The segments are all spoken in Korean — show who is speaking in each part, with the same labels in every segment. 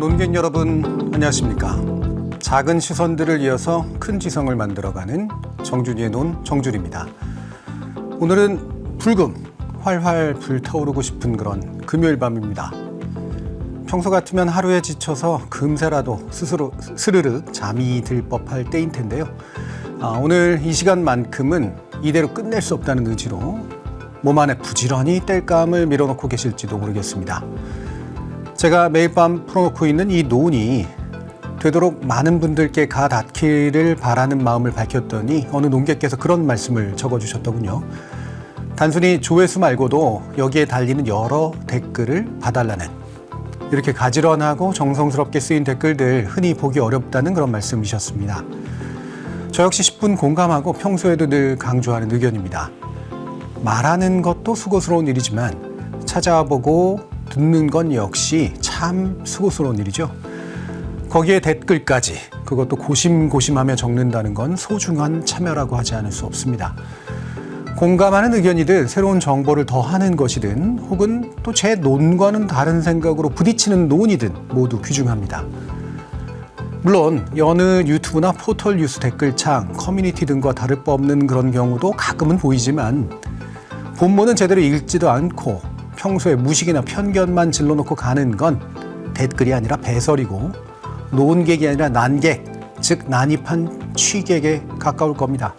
Speaker 1: 논객 여러분 안녕하십니까. 작은 시선들을 이어서 큰 지성을 만들어가는 정준이의 논 정준입니다. 오늘은 불금 활활 불타오르고 싶은 그런 금요일 밤입니다. 평소 같으면 하루에 지쳐서 금세라도 스스로 스르륵 잠이 들 법할 때인 텐데요. 오늘 이 시간만큼은 이대로 끝낼 수 없다는 의지로 몸 안에 부지런히 땔감을 밀어넣고 계실지도 모르겠습니다. 제가 매일 밤 풀어놓고 있는 이 논이 되도록 많은 분들께 가 닿기를 바라는 마음을 밝혔더니 어느 논객께서 그런 말씀을 적어주셨더군요. 단순히 조회수 말고도 여기에 달리는 여러 댓글을 봐달라는, 이렇게 가지런하고 정성스럽게 쓰인 댓글들 흔히 보기 어렵다는 그런 말씀이셨습니다. 저 역시 10분 공감하고 평소에도 늘 강조하는 의견입니다. 말하는 것도 수고스러운 일이지만 찾아보고 듣는 건 역시 참 수고스러운 일이죠. 거기에 댓글까지, 그것도 고심고심하며 적는다는 건 소중한 참여라고 하지 않을 수 없습니다. 공감하는 의견이든 새로운 정보를 더하는 것이든 혹은 또 제 논과는 다른 생각으로 부딪히는 논이든 모두 귀중합니다. 물론 여느 유튜브나 포털 뉴스 댓글창, 커뮤니티 등과 다를 바 없는 그런 경우도 가끔은 보이지만 본문은 제대로 읽지도 않고 평소에 무식이나 편견만 질러놓고 가는 건 댓글이 아니라 배설이고 논객이 아니라 난객, 즉 난입한 취객에 가까울 겁니다.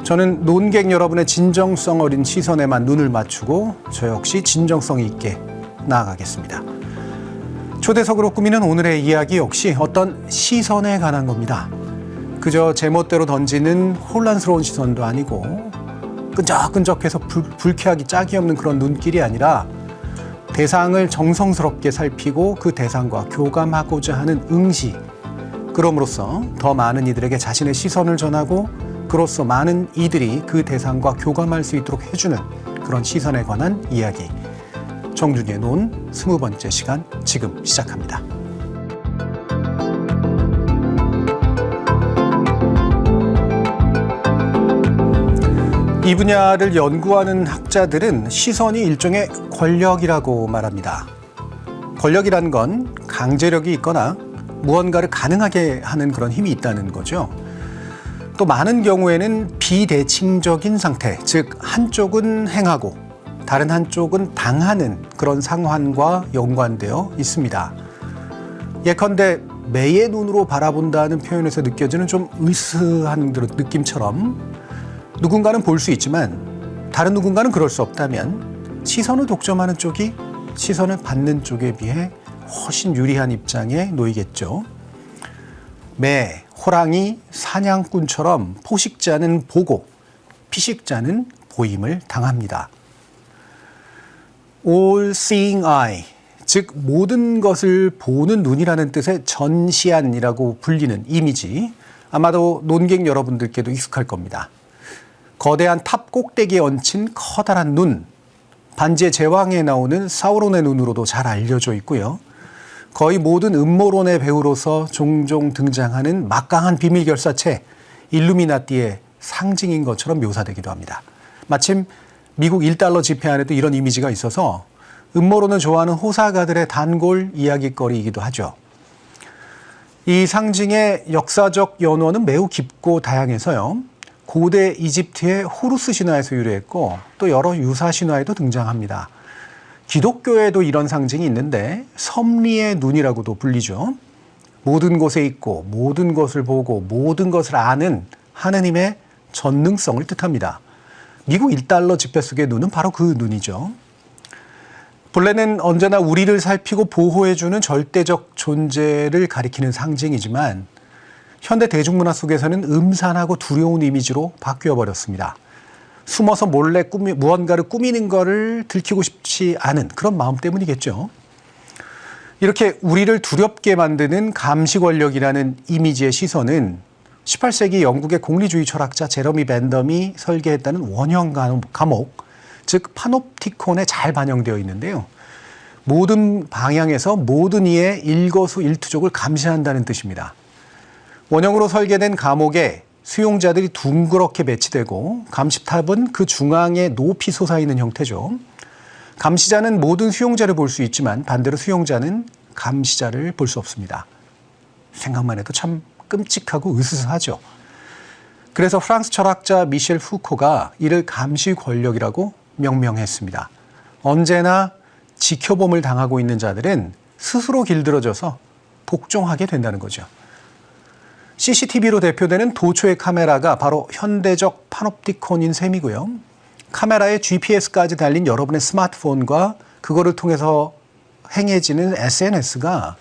Speaker 1: 저는 논객 여러분의 진정성 어린 시선에만 눈을 맞추고 저 역시 진정성 있게 나아가겠습니다. 초대석으로 꾸미는 오늘의 이야기 역시 어떤 시선에 관한 겁니다. 그저 제멋대로 던지는 혼란스러운 시선도 아니고 끈적끈적해서 불쾌하기 짝이 없는 그런 눈길이 아니라 대상을 정성스럽게 살피고 그 대상과 교감하고자 하는 응시, 그럼으로써 더 많은 이들에게 자신의 시선을 전하고 그로써 많은 이들이 그 대상과 교감할 수 있도록 해주는 그런 시선에 관한 이야기. 정준이의 논 20번째 시간 지금 시작합니다. 이 분야를 연구하는 학자들은 시선이 일종의 권력이라고 말합니다. 권력이란 건 강제력이 있거나 무언가를 가능하게 하는 그런 힘이 있다는 거죠. 또 많은 경우에는 비대칭적인 상태, 즉 한쪽은 행하고 다른 한쪽은 당하는 그런 상황과 연관되어 있습니다. 예컨대 매의 눈으로 바라본다는 표현에서 느껴지는 좀 으스한 느낌처럼 누군가는 볼 수 있지만 다른 누군가는 그럴 수 없다면 시선을 독점하는 쪽이 시선을 받는 쪽에 비해 훨씬 유리한 입장에 놓이겠죠. 매, 호랑이, 사냥꾼처럼 포식자는 보고 피식자는 보임을 당합니다. All-seeing eye, 즉 모든 것을 보는 눈이라는 뜻의 전시안이라고 불리는 이미지, 아마도 논객 여러분들께도 익숙할 겁니다. 거대한 탑 꼭대기에 얹힌 커다란 눈, 반지의 제왕에 나오는 사우론의 눈으로도 잘 알려져 있고요. 거의 모든 음모론의 배우로서 종종 등장하는 막강한 비밀 결사체, 일루미나티의 상징인 것처럼 묘사되기도 합니다. 마침 미국 1달러 지폐 안에도 이런 이미지가 있어서 음모론을 좋아하는 호사가들의 단골 이야기거리이기도 하죠. 이 상징의 역사적 연원은 매우 깊고 다양해서요. 고대 이집트의 호루스 신화에서 유래했고 또 여러 유사 신화에도 등장합니다. 기독교에도 이런 상징이 있는데 섭리의 눈이라고도 불리죠. 모든 곳에 있고 모든 것을 보고 모든 것을 아는 하느님의 전능성을 뜻합니다. 미국 1달러 지폐 속의 눈은 바로 그 눈이죠. 본래는 언제나 우리를 살피고 보호해주는 절대적 존재를 가리키는 상징이지만 현대 대중문화 속에서는 음산하고 두려운 이미지로 바뀌어버렸습니다. 숨어서 몰래 무언가를 꾸미는 것을 들키고 싶지 않은 그런 마음 때문이겠죠. 이렇게 우리를 두렵게 만드는 감시 권력이라는 이미지의 시선은 18세기 영국의 공리주의 철학자 제러미 벤덤이 설계했다는 원형 감옥, 즉 파놉티콘에 잘 반영되어 있는데요. 모든 방향에서 모든 이의 일거수일투족을 감시한다는 뜻입니다. 원형으로 설계된 감옥에 수용자들이 둥그렇게 배치되고 감시탑은 그 중앙에 높이 솟아있는 형태죠. 감시자는 모든 수용자를 볼 수 있지만 반대로 수용자는 감시자를 볼 수 없습니다. 생각만 해도 참 끔찍하고 으스스하죠. 그래서 프랑스 철학자 미셸 푸코가 이를 감시 권력이라고 명명했습니다. 언제나 지켜봄을 당하고 있는 자들은 스스로 길들어져서 복종하게 된다는 거죠. CCTV로 대표되는 도초의 카메라가 바로 현대적 파놉티콘인 셈이고요. 카메라에 GPS까지 달린 여러분의 스마트폰과 그거를 통해서 행해지는 SNS가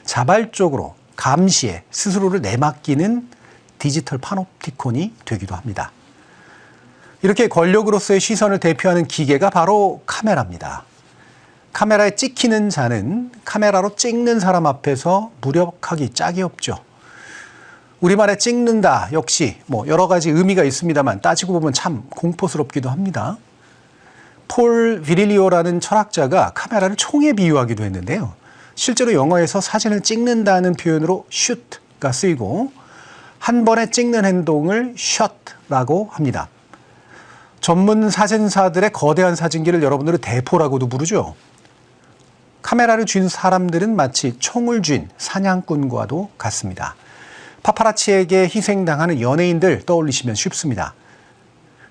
Speaker 1: 자발적으로 감시에 스스로를 내맡기는 디지털 파놉티콘이 되기도 합니다. 이렇게 권력으로서의 시선을 대표하는 기계가 바로 카메라입니다. 카메라에 찍히는 자는 카메라로 찍는 사람 앞에서 무력하기 짝이 없죠. 우리말에 찍는다 역시 여러 가지 의미가 있습니다만 따지고 보면 참 공포스럽기도 합니다. 폴 비릴리오라는 철학자가 카메라를 총에 비유하기도 했는데요. 실제로 영어에서 사진을 찍는다는 표현으로 슛가 쓰이고 한 번에 찍는 행동을 샷라고 합니다. 전문 사진사들의 거대한 사진기를 여러분들은 대포라고도 부르죠. 카메라를 쥔 사람들은 마치 총을 쥔 사냥꾼과도 같습니다. 파파라치에게 희생당하는 연예인들 떠올리시면 쉽습니다.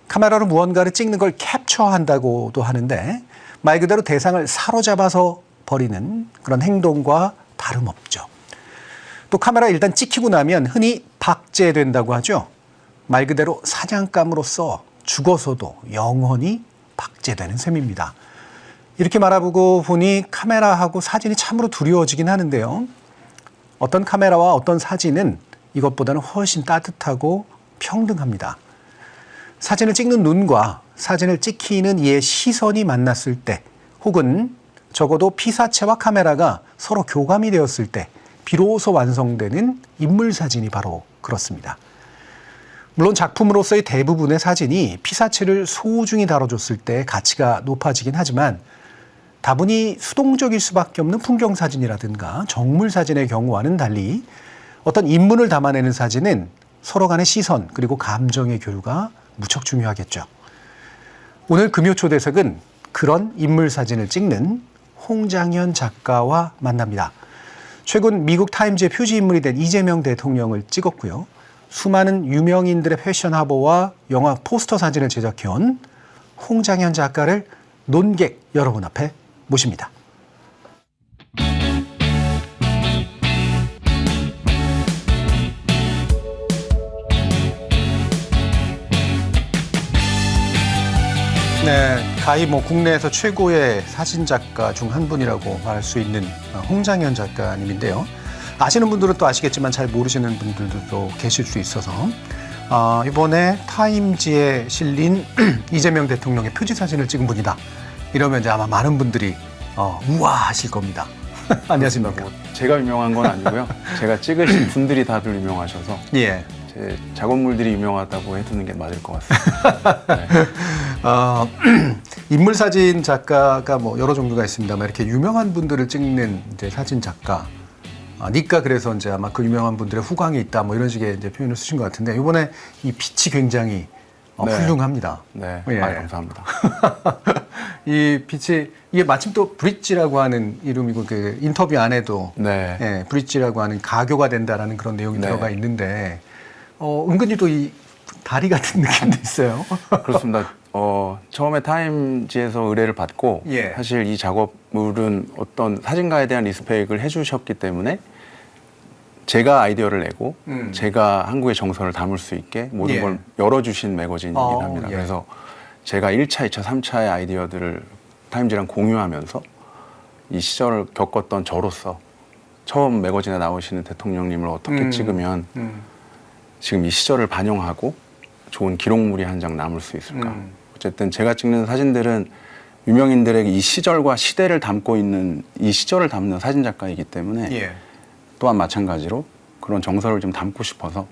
Speaker 1: 카메라로 무언가를 찍는 걸 캡처한다고도 하는데 말 그대로 대상을 사로잡아서 버리는 그런 행동과 다름없죠. 또 카메라 일단 찍히고 나면 흔히 박제된다고 하죠. 말 그대로 사냥감으로서 죽어서도 영원히 박제되는 셈입니다. 이렇게 말해보고 보니 카메라하고 사진이 참으로 두려워지긴 하는데요. 어떤 카메라와 어떤 사진은 이것보다는 훨씬 따뜻하고 평등합니다. 사진을 찍는 눈과 사진을 찍히는 이의 시선이 만났을 때 혹은 적어도 피사체와 카메라가 서로 교감이 되었을 때 비로소 완성되는 인물 사진이 바로 그렇습니다. 물론 작품으로서의 대부분의 사진이 피사체를 소중히 다뤄줬을 때 가치가 높아지긴 하지만 다분히 수동적일 수밖에 없는 풍경 사진이라든가 정물 사진의 경우와는 달리 어떤 인물을 담아내는 사진은 서로 간의 시선 그리고 감정의 교류가 무척 중요하겠죠. 오늘 금요초대석은 그런 인물 사진을 찍는 홍장현 작가와 만납니다. 최근 미국 타임즈의 표지 인물이 된 이재명 대통령을 찍었고요. 수많은 유명인들의 패션 화보와 영화 포스터 사진을 제작해온 홍장현 작가를 논객 여러분 앞에 모십니다. 네, 가히 국내에서 최고의 사진작가 중 한 분이라고 말할 수 있는 홍장현 작가님인데요. 아시는 분들은 또 아시겠지만 잘 모르시는 분들도 계실 수 있어서 이번에 타임지에 실린 이재명 대통령의 표지 사진을 찍은 분이다. 이러면 이제 아마 많은 분들이 우와하실 겁니다. 안녕하십니까.
Speaker 2: 제가 유명한 건 아니고요. 제가 찍으신 분들이 다들 유명하셔서
Speaker 1: 예.
Speaker 2: 제 작업물들이 유명하다고 해두는 게 맞을 것 같습니다. 네.
Speaker 1: 인물 사진 작가가 여러 종류가 있습니다만 이렇게 유명한 분들을 찍는 이제 사진 작가. 니까 그래서 이제 아마 그 유명한 분들의 후광이 있다 이런 식의 이제 표현을 쓰신 것 같은데 이번에 이 빛이 굉장히
Speaker 2: 네.
Speaker 1: 훌륭합니다.
Speaker 2: 네,
Speaker 1: 예.
Speaker 2: 감사합니다.
Speaker 1: 이 빛이 이게 마침 또 브릿지라고 하는 이름이고 그 인터뷰 안에도
Speaker 2: 네.
Speaker 1: 예, 브릿지라고 하는 가교가 된다라는 그런 내용이
Speaker 2: 네.
Speaker 1: 들어가 있는데 은근히 또 이 다리 같은 느낌도 있어요.
Speaker 2: 그렇습니다. 처음에 타임지에서 의뢰를 받고
Speaker 1: 예.
Speaker 2: 사실 이 작업물은 어떤 사진가에 대한 리스펙을 해주셨기 때문에 제가 아이디어를 내고 제가 한국의 정서를 담을 수 있게 모든
Speaker 1: 예.
Speaker 2: 걸 열어주신 매거진이긴 합니다.
Speaker 1: 예.
Speaker 2: 그래서 제가 1차, 2차, 3차의 아이디어들을 타임지랑 공유하면서 이 시절을 겪었던 저로서 처음 매거진에 나오시는 대통령님을 어떻게 찍으면 지금 이 시절을 반영하고 좋은 기록물이 한 장 남을 수 있을까. 어쨌든 제가 찍는 사진들은 유명인들에게 이 시절과 시대를 담고 있는 이 시절을 담는 사진작가이기 때문에
Speaker 1: 예.
Speaker 2: 또한 마찬가지로 그런 정서를 좀 담고 싶어서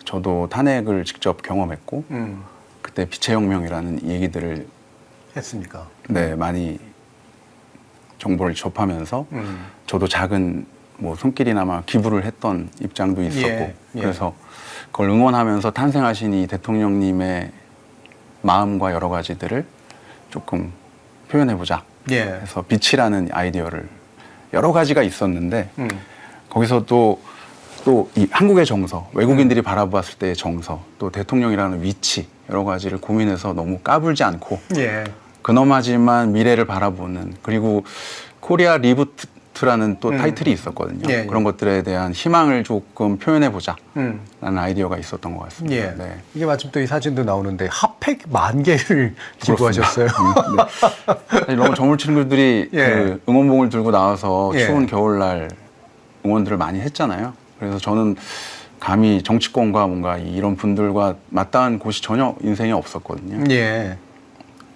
Speaker 2: 저도 탄핵을 직접 경험했고 그때 빛의 혁명이라는 얘기들을
Speaker 1: 했습니까?
Speaker 2: 네, 많이 정보를 접하면서 저도 작은 손길이나마 기부를 했던 입장도 있었고
Speaker 1: 예.
Speaker 2: 그래서 그걸 응원하면서 탄생하신 이 대통령님의 마음과 여러 가지들을 조금 표현해보자
Speaker 1: 예.
Speaker 2: 해서 빛이라는 아이디어를 여러 가지가 있었는데 거기서 또 이 한국의 정서, 외국인들이 바라보았을 때의 정서, 또 대통령이라는 위치 여러 가지를 고민해서 너무 까불지 않고
Speaker 1: 예.
Speaker 2: 근엄하지만 미래를 바라보는, 그리고 코리아 리부트라는 또 타이틀이 있었거든요.
Speaker 1: 예, 예.
Speaker 2: 그런 것들에 대한 희망을 조금 표현해보자 라는 아이디어가 있었던 것 같습니다.
Speaker 1: 예.
Speaker 2: 네.
Speaker 1: 이게 마침 또 이 사진도 나오는데 핫팩 10,000개를 기부하셨어요.
Speaker 2: 사실 너무 젊은 친구들이
Speaker 1: 예.
Speaker 2: 그 응원봉을 들고 나와서
Speaker 1: 예.
Speaker 2: 추운 겨울날 응원들을 많이 했잖아요. 그래서 저는 감히 정치권과 뭔가 이런 분들과 맞닿은 곳이 전혀 인생에 없었거든요.
Speaker 1: 예.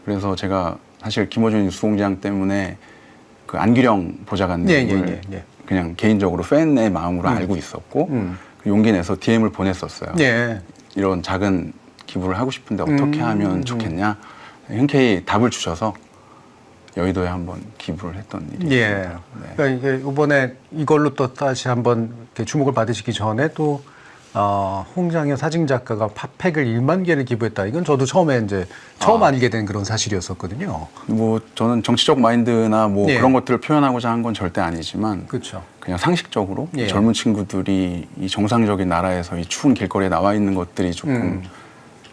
Speaker 2: 그래서 제가 사실 김어준 뉴스공장 때문에 그 안규령 보좌관님을 그냥 개인적으로 팬의 마음으로 알고 있었고 그 용기 내서 DM을 보냈었어요.
Speaker 1: 예.
Speaker 2: 이런 작은 기부를 하고 싶은데 어떻게 하면 좋겠냐. 흔쾌히 답을 주셔서 여의도에 한번 기부를 했던 일이
Speaker 1: 예.
Speaker 2: 있습니다. 네.
Speaker 1: 그러니까 이게 이번에 이걸로 또 다시 한번 이렇게 주목을 받으시기 전에 또 홍장현 사진 작가가 핫팩을 10,000개를 기부했다. 이건 저도 처음에 이제 처음 알게 된 그런 사실이었었거든요.
Speaker 2: 뭐 저는 정치적 마인드나 뭐
Speaker 1: 예.
Speaker 2: 그런 것들을 표현하고자 한 건 절대 아니지만
Speaker 1: 그렇죠.
Speaker 2: 그냥 상식적으로
Speaker 1: 예.
Speaker 2: 젊은 친구들이 이 정상적인 나라에서 이 추운 길거리에 나와 있는 것들이 조금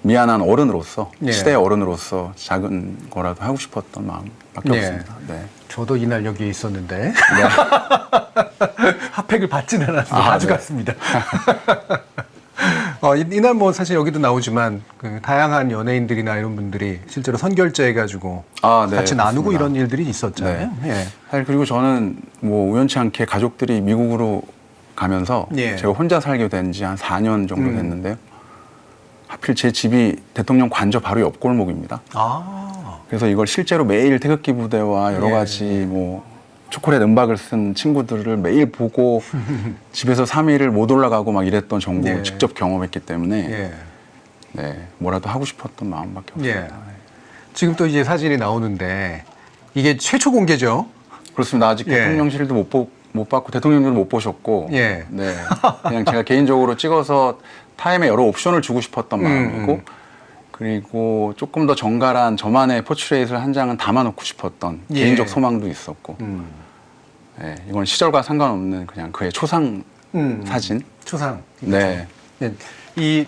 Speaker 2: 미안한 어른으로서
Speaker 1: 예.
Speaker 2: 시대의 어른으로서 작은 거라도 하고 싶었던 마음밖에
Speaker 1: 예.
Speaker 2: 없습니다. 네.
Speaker 1: 저도 이날 여기에 있었는데 핫팩을 받지는 않았는데 가져갔습니다. 이날 뭐 사실 여기도 나오지만 그 다양한 연예인들이나 이런 분들이 실제로 선결제해가지고
Speaker 2: 네,
Speaker 1: 같이 나누고
Speaker 2: 맞습니다.
Speaker 1: 이런 일들이 있었잖아요. 예.
Speaker 2: 사실 그리고 저는 뭐 우연치 않게 가족들이 미국으로 가면서
Speaker 1: 예.
Speaker 2: 제가 혼자 살게 된 지 한 4년 정도 됐는데요. 하필 제 집이 대통령 관저 바로 옆 골목입니다. 그래서 이걸 실제로 매일 태극기 부대와 여러
Speaker 1: 예.
Speaker 2: 가지 뭐 초콜릿 은박을 쓴 친구들을 매일 보고 집에서 3일을 못 올라가고 막 이랬던 정보를
Speaker 1: 예.
Speaker 2: 직접 경험했기 때문에
Speaker 1: 예.
Speaker 2: 네, 뭐라도 하고 싶었던 마음밖에 없습니다.
Speaker 1: 예. 지금 또 이제 사진이 나오는데 이게 최초 공개죠?
Speaker 2: 그렇습니다. 아직
Speaker 1: 예.
Speaker 2: 대통령실도 못 받고 대통령님도 못 보셨고
Speaker 1: 예.
Speaker 2: 네, 그냥 제가 개인적으로 찍어서 타임에 여러 옵션을 주고 싶었던 마음이고 그리고 조금 더 정갈한 저만의 포트레이트를 한 장은 담아놓고 싶었던
Speaker 1: 예.
Speaker 2: 개인적 소망도 있었고 네, 이건 시절과 상관없는 그냥 그의 초상 사진.
Speaker 1: 초상.
Speaker 2: 네.
Speaker 1: 예.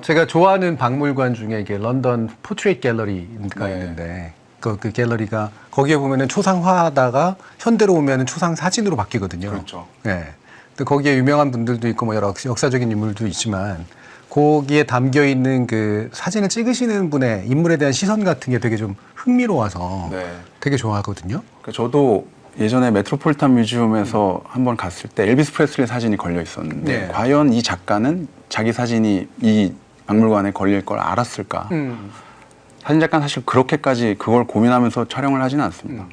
Speaker 1: 제가 좋아하는 박물관 중에 이게 런던 포트레이트 갤러리가
Speaker 2: 네.
Speaker 1: 있는데 그 갤러리가 거기에 보면은 초상화하다가 현대로 오면은 초상 사진으로 바뀌거든요.
Speaker 2: 그렇죠.
Speaker 1: 네. 근데 거기에 유명한 분들도 있고 뭐 여러 역사적인 인물도 있지만 거기에 담겨 있는 그 사진을 찍으시는 분의 인물에 대한 시선 같은 게 되게 좀 흥미로워서
Speaker 2: 네.
Speaker 1: 되게 좋아하거든요.
Speaker 2: 그러니까 저도 예전에 메트로폴리탄 뮤지엄에서 한번 갔을 때 엘비스 프레슬리 사진이 걸려 있었는데
Speaker 1: 네.
Speaker 2: 과연 이 작가는 자기 사진이 이 박물관에 걸릴 걸 알았을까? 사진 작가는 사실 그렇게까지 그걸 고민하면서 촬영을 하지는 않습니다.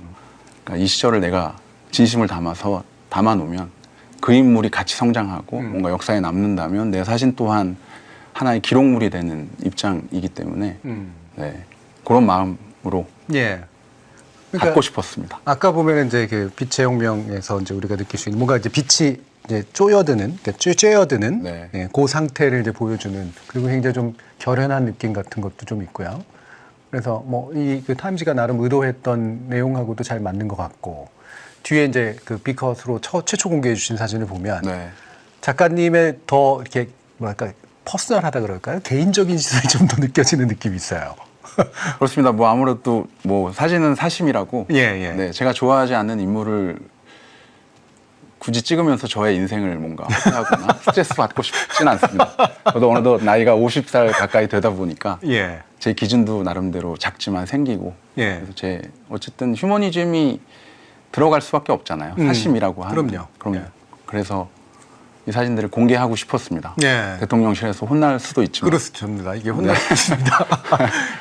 Speaker 2: 그러니까 이 시절을 내가 진심을 담아서 담아놓으면 그 인물이 같이 성장하고 뭔가 역사에 남는다면 내 사진 또한 하나의 기록물이 되는 입장이기 때문에 네, 그런 마음으로
Speaker 1: 예.
Speaker 2: 갖고 싶었습니다.
Speaker 1: 아까 보면 이제 그 빛의 혁명에서 이제 우리가 느낄 수 있는 뭔가 이제 빛이 이제 쪼여드는, 그러니까 쬐어드는
Speaker 2: 네.
Speaker 1: 예, 그 상태를 이제 보여주는 그리고 굉장히 좀 결연한 느낌 같은 것도 좀 있고요. 그래서 뭐 이 그 타임즈가 나름 의도했던 내용하고도 잘 맞는 것 같고 뒤에 이제 그 비컷으로 최초 공개해 주신 사진을 보면
Speaker 2: 네.
Speaker 1: 작가님의 더 이렇게 뭐랄까 퍼스널하다 그럴까요? 개인적인 시선이 좀 더 느껴지는 느낌이 있어요.
Speaker 2: 그렇습니다. 뭐 아무래도 뭐 사진은 사심이라고.
Speaker 1: 예, 예.
Speaker 2: 네, 제가 좋아하지 않는 인물을 굳이 찍으면서 저의 인생을 뭔가 하거나 스트레스 받고 싶진 않습니다. 저도 어느덧 나이가 50살 가까이 되다 보니까
Speaker 1: 예.
Speaker 2: 제 기준도 나름대로 작지만 생기고.
Speaker 1: 예.
Speaker 2: 그래서 제 어쨌든 휴머니즘이 들어갈 수밖에 없잖아요. 사심이라고 하는.
Speaker 1: 그럼요. 예.
Speaker 2: 그래서 이 사진들을 공개하고 싶었습니다.
Speaker 1: 예.
Speaker 2: 대통령실에서 혼날 수도 있지만.
Speaker 1: 그렇습니다. 이게 혼났습니다.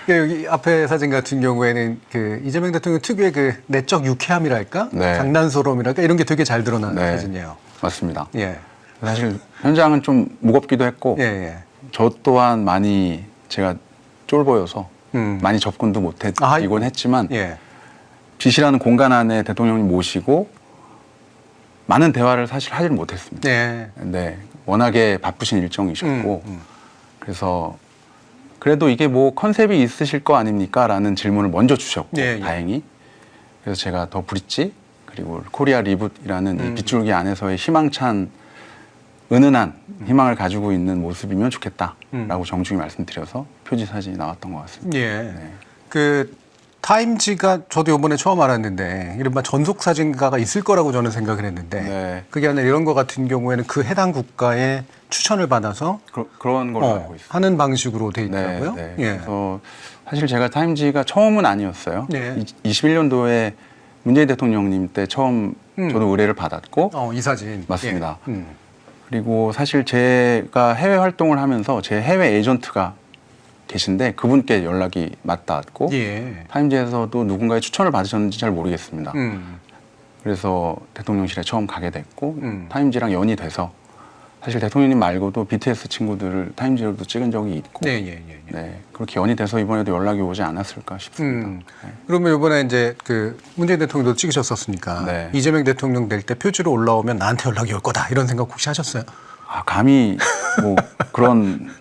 Speaker 1: 여기 앞에 사진 같은 경우에는 그 이재명 대통령 특유의 그 내적 유쾌함이랄까,
Speaker 2: 네.
Speaker 1: 장난스러움이랄까 이런 게 되게 잘 드러나는
Speaker 2: 네.
Speaker 1: 사진이에요.
Speaker 2: 맞습니다.
Speaker 1: 예,
Speaker 2: 사실 현장은 좀 무겁기도 했고
Speaker 1: 예, 예.
Speaker 2: 저 또한 많이 제가 쫄보여서 많이 접근도 못했긴 했지만
Speaker 1: 예,
Speaker 2: 빛이라는 공간 안에 대통령님 모시고 많은 대화를 사실 하질 못했습니다.
Speaker 1: 예.
Speaker 2: 네, 워낙에 바쁘신 일정이셨고 그래서 그래도 이게 뭐 컨셉이 있으실 거 아닙니까? 라는 질문을 먼저 주셨고
Speaker 1: 예, 예.
Speaker 2: 다행히 그래서 제가 더 브릿지 그리고 코리아 리붓이라는 이 빗줄기 안에서의 희망찬 은은한 희망을 가지고 있는 모습이면 좋겠다라고 정중히 말씀드려서 표지 사진이 나왔던 것 같습니다.
Speaker 1: 예.
Speaker 2: 네.
Speaker 1: 그 타임지가 저도 이번에 처음 알았는데 이른바 전속 사진가가 있을 거라고 저는 생각을 했는데
Speaker 2: 네.
Speaker 1: 그게 아니라 이런 거 같은 경우에는 그 해당 국가의 추천을 받아서
Speaker 2: 그런 걸로 알고 있습니다.
Speaker 1: 하는 방식으로 돼 있더라고요.
Speaker 2: 네.
Speaker 1: 예.
Speaker 2: 그래서 사실 제가 타임지가 처음은 아니었어요.
Speaker 1: 네.
Speaker 2: 21년도에 문재인 대통령님 때 처음 저도 의뢰를 받았고
Speaker 1: 이 사진
Speaker 2: 맞습니다.
Speaker 1: 예.
Speaker 2: 그리고 사실 제가 해외 활동을 하면서 제 해외 에이전트가 계신데 그분께 연락이 맞닿았고
Speaker 1: 예.
Speaker 2: 타임지에서도 누군가의 추천을 받으셨는지 잘 모르겠습니다.
Speaker 1: 음.
Speaker 2: 그래서 대통령실에 처음 가게 됐고
Speaker 1: 음.
Speaker 2: 타임지랑 연이 돼서 사실 대통령님 말고도 BTS 친구들을 타임지로도 찍은 적이 있고
Speaker 1: 네, 예, 예, 예.
Speaker 2: 네, 그렇게 연이 돼서 이번에도 연락이 오지 않았을까 싶습니다. 네.
Speaker 1: 그러면 이번에 이제 그 문재인 대통령도 찍으셨었으니까
Speaker 2: 네.
Speaker 1: 이재명 대통령 될 때 표지로 올라오면 나한테 연락이 올 거다 이런 생각 혹시 하셨어요?
Speaker 2: 감히 뭐 그런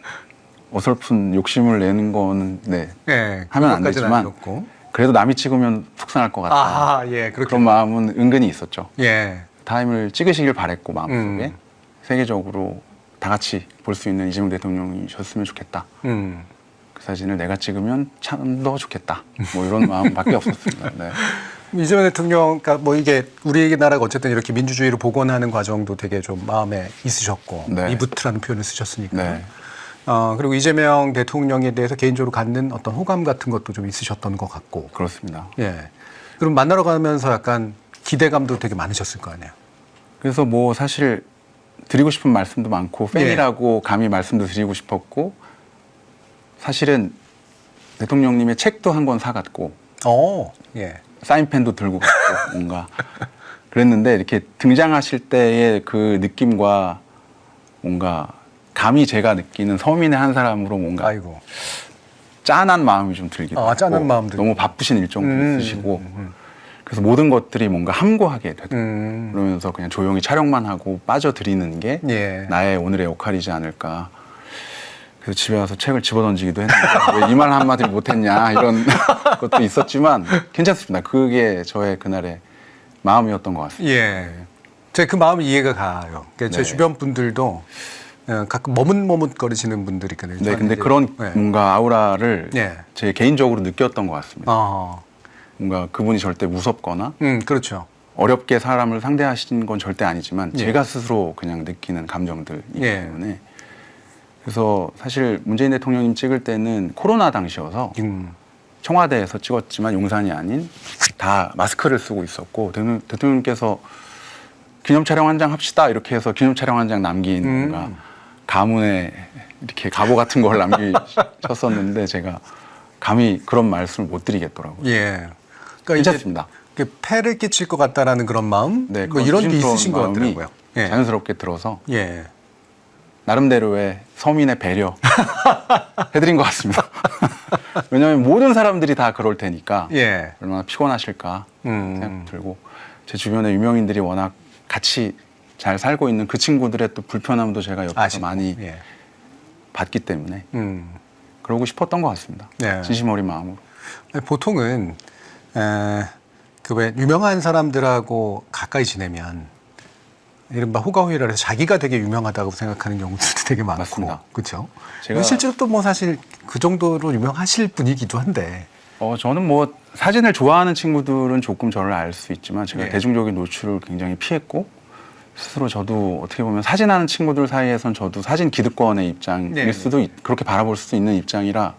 Speaker 2: 어설픈 욕심을 내는 거는 네,
Speaker 1: 예.
Speaker 2: 하면 안
Speaker 1: 그것까지는
Speaker 2: 되지만
Speaker 1: 아니었고.
Speaker 2: 그래도 남이 찍으면 속상할 것 같다.
Speaker 1: 아, 예, 그렇게.
Speaker 2: 그런 마음은 은근히 있었죠.
Speaker 1: 예.
Speaker 2: 타임을 찍으시길 바랬고 마음속에 세계적으로 다 같이 볼 수 있는 이재명 대통령이셨으면 좋겠다. 그 사진을 내가 찍으면 참 더 좋겠다. 뭐 이런 마음밖에 없었습니다. 네.
Speaker 1: 이재명 대통령, 그러니까 뭐 이게 우리 나라가 어쨌든 이렇게 민주주의를 복원하는 과정도 되게 좀 마음에 있으셨고
Speaker 2: 네.
Speaker 1: 리부트라는 표현을 쓰셨으니까.
Speaker 2: 네.
Speaker 1: 그리고 이재명 대통령에 대해서 개인적으로 갖는 어떤 호감 같은 것도 좀 있으셨던 것 같고.
Speaker 2: 그렇습니다.
Speaker 1: 예. 그럼 만나러 가면서 약간 기대감도 되게 많으셨을 거 아니에요.
Speaker 2: 그래서 뭐 사실 드리고 싶은 말씀도 많고 팬이라고 감히 말씀도 드리고 싶었고 사실은 대통령님의 책도 한 권 사갔고
Speaker 1: 예.
Speaker 2: 사인펜도 들고 갔고 뭔가 그랬는데 이렇게 등장하실 때의 그 느낌과 뭔가 감히 제가 느끼는 서민의 한 사람으로 뭔가
Speaker 1: 아이고.
Speaker 2: 짠한 마음이 좀 들기도 하고
Speaker 1: 짠한 마음도
Speaker 2: 너무 바쁘신 일정도 있으시고 그래서 모든 것들이 뭔가 함구하게 되고 그러면서 그냥 조용히 촬영만 하고 빠져드리는 게
Speaker 1: 예.
Speaker 2: 나의 오늘의 역할이지 않을까. 그래서 집에 와서 책을 집어던지기도 했는데 왜 이 말 한마디를 못했냐 이런 것도 있었지만 괜찮습니다. 그게 저의 그날의 마음이었던 것 같습니다.
Speaker 1: 예. 제가 그 마음이 이해가 가요. 그러니까 제
Speaker 2: 네.
Speaker 1: 주변 분들도 가끔 머뭇머뭇거리시는 분들이 있거든요.
Speaker 2: 네, 근데 그런
Speaker 1: 네.
Speaker 2: 뭔가 아우라를
Speaker 1: 예.
Speaker 2: 제 개인적으로 느꼈던 것 같습니다.
Speaker 1: 어.
Speaker 2: 뭔가 그분이 절대 무섭거나
Speaker 1: 그렇죠.
Speaker 2: 어렵게 사람을 상대하시는 건 절대 아니지만
Speaker 1: 예.
Speaker 2: 제가 스스로 그냥 느끼는 감정들이기
Speaker 1: 예.
Speaker 2: 때문에 그래서 사실 문재인 대통령님 찍을 때는 코로나 당시여서 청와대에서 찍었지만 용산이 아닌 다 마스크를 쓰고 있었고 대통령님께서 기념 촬영 한 장 합시다 이렇게 해서 기념 촬영 한 장 남긴 뭔가 가문에 이렇게 가보 같은 걸 남기셨었는데 제가 감히 그런 말씀을 못 드리겠더라고요.
Speaker 1: 예. 그러니까
Speaker 2: 괜찮습니다.
Speaker 1: 이제 폐를 끼칠 것 같다라는 그런 마음,
Speaker 2: 네,
Speaker 1: 뭐 이런 게
Speaker 2: 조심스러운
Speaker 1: 있으신 것
Speaker 2: 마음이
Speaker 1: 같더라고요. 예.
Speaker 2: 자연스럽게 들어서
Speaker 1: 예.
Speaker 2: 나름대로의 서민의 배려 해드린 것 같습니다. 왜냐하면 모든 사람들이 다 그럴 테니까
Speaker 1: 예.
Speaker 2: 얼마나 피곤하실까 생각 들고 제 주변에 유명인들이 워낙 같이 잘 살고 있는 그 친구들의 또 불편함도 제가 옆에서
Speaker 1: 아쉽고.
Speaker 2: 많이
Speaker 1: 예.
Speaker 2: 봤기 때문에
Speaker 1: 음.
Speaker 2: 그러고 싶었던 것 같습니다.
Speaker 1: 네.
Speaker 2: 진심 어린 마음으로.
Speaker 1: 보통은 그 왜 유명한 사람들하고 가까이 지내면 이른바 호가호위라 해서 자기가 되게 유명하다고 생각하는 경우들도 되게 많고,
Speaker 2: 맞습니다.
Speaker 1: 그렇죠?
Speaker 2: 제가-
Speaker 1: 실제로 또 뭐 사실 그 정도로 유명하실 분이기도 한데,
Speaker 2: 저는 뭐 사진을 좋아하는 친구들은 조금 저를 알 수 있지만 제가
Speaker 1: 예.
Speaker 2: 대중적인 노출을 굉장히 피했고 스스로 저도 어떻게 보면 사진하는 친구들 사이에선 저도 사진 기득권의 입장일
Speaker 1: 네.
Speaker 2: 수도 그렇게 바라볼 수도 있는 입장이라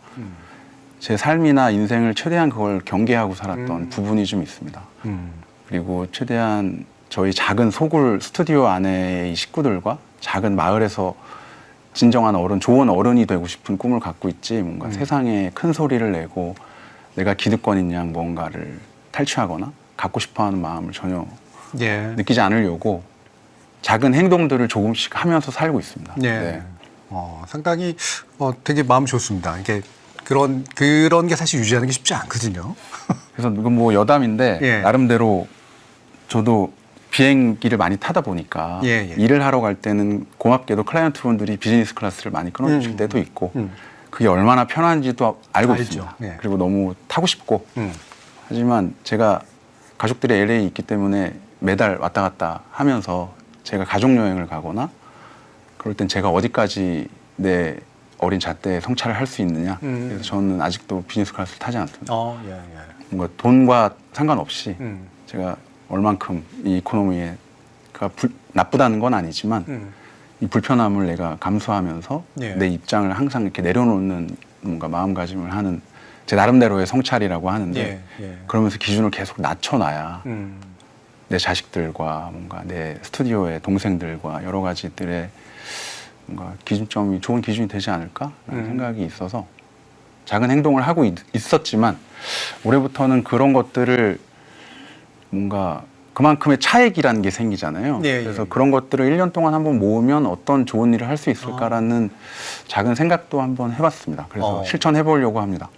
Speaker 2: 제 삶이나 인생을 최대한 그걸 경계하고 살았던 부분이 좀 있습니다. 그리고 최대한 저희 작은 소굴 스튜디오 안에의 식구들과 작은 마을에서 진정한 어른, 좋은 어른이 되고 싶은 꿈을 갖고 있지 뭔가 세상에 큰 소리를 내고 내가 기득권인 양 뭔가를 탈취하거나 갖고 싶어하는 마음을 전혀
Speaker 1: 예.
Speaker 2: 느끼지 않으려고 작은 행동들을 조금씩 하면서 살고 있습니다.
Speaker 1: 예.
Speaker 2: 네.
Speaker 1: 상당히 되게 마음 좋습니다. 이게 그런 게 사실 유지하는 게 쉽지 않거든요.
Speaker 2: 그래서 이건 뭐 여담인데
Speaker 1: 예.
Speaker 2: 나름대로 저도 비행기를 많이 타다 보니까
Speaker 1: 예, 예.
Speaker 2: 일을 하러 갈 때는 고맙게도 클라이언트 분들이 비즈니스 클래스를 많이 끊어주실 때도 있고 그게 얼마나 편한지도 알고
Speaker 1: 알죠.
Speaker 2: 있습니다.
Speaker 1: 예.
Speaker 2: 그리고 너무 타고 싶고 하지만 제가 가족들이 LA에 있기 때문에 매달 왔다 갔다 하면서 제가 가족 여행을 가거나 그럴 땐 제가 어디까지 내 어린 잣대에 성찰을 할 수 있느냐. 그래서 저는 아직도 비즈니스 클래스를 타지 않습니다.
Speaker 1: 예.
Speaker 2: 뭔가 돈과 상관없이 제가 얼만큼 이 이코노미가 나쁘다는 건 아니지만 이 불편함을 내가 감수하면서
Speaker 1: 예.
Speaker 2: 내 입장을 항상 이렇게 내려놓는 뭔가 마음가짐을 하는 제 나름대로의 성찰이라고 하는데
Speaker 1: 예.
Speaker 2: 그러면서 기준을 계속 낮춰놔야 내 자식들과 뭔가 내 스튜디오의 동생들과 여러 가지들의 뭔가 기준점이 좋은 기준이 되지 않을까라는 생각이 있어서 작은 행동을 하고 있었지만 올해부터는 그런 것들을 뭔가 그만큼의 차액이라는 게 생기잖아요. 그래서 그런 것들을 1년 동안 한번 모으면 어떤 좋은 일을 할 수 있을까라는 작은 생각도 한번 해봤습니다. 그래서 실천해보려고 합니다.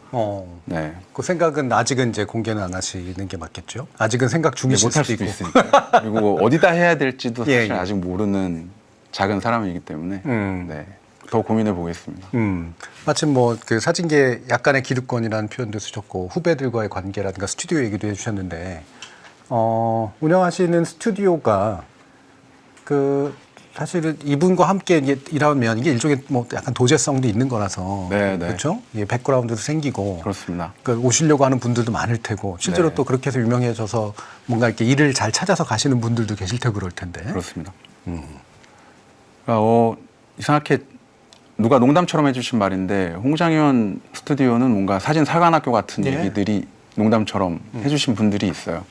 Speaker 2: 네.
Speaker 1: 그 생각은 아직은 이제 공개는 안 하시는 게 맞겠죠? 아직은 생각 중이실
Speaker 2: 못할
Speaker 1: 수도
Speaker 2: 수도
Speaker 1: 있고.
Speaker 2: 있으니까. 그리고 어디다 해야 될지도 사실
Speaker 1: 예.
Speaker 2: 아직 모르는 작은 사람이기 때문에 네. 더 고민해 보겠습니다.
Speaker 1: 마침 뭐 그 사진계 약간의 기득권이라는 표현도 쓰셨고 후배들과의 관계라든가 스튜디오 얘기도 해주셨는데 운영하시는 스튜디오가 그 사실은 이분과 함께 이제 일하면 이게 일종의 뭐 약간 도제성도 있는 거라서
Speaker 2: 네.
Speaker 1: 그렇죠? 이게 백그라운드도 생기고
Speaker 2: 그렇습니다.
Speaker 1: 그 오시려고 하는 분들도 많을 테고 실제로
Speaker 2: 네.
Speaker 1: 또 그렇게 해서 유명해져서 뭔가 이렇게 일을 잘 찾아서 가시는 분들도 계실 테고 그럴 텐데.
Speaker 2: 그렇습니다. 그러니까 이상하게 누가 농담처럼 해주신 말인데 홍장현 스튜디오는 뭔가 사진 사관학교 같은
Speaker 1: 예.
Speaker 2: 얘기들이 농담처럼 해주신 분들이 있어요.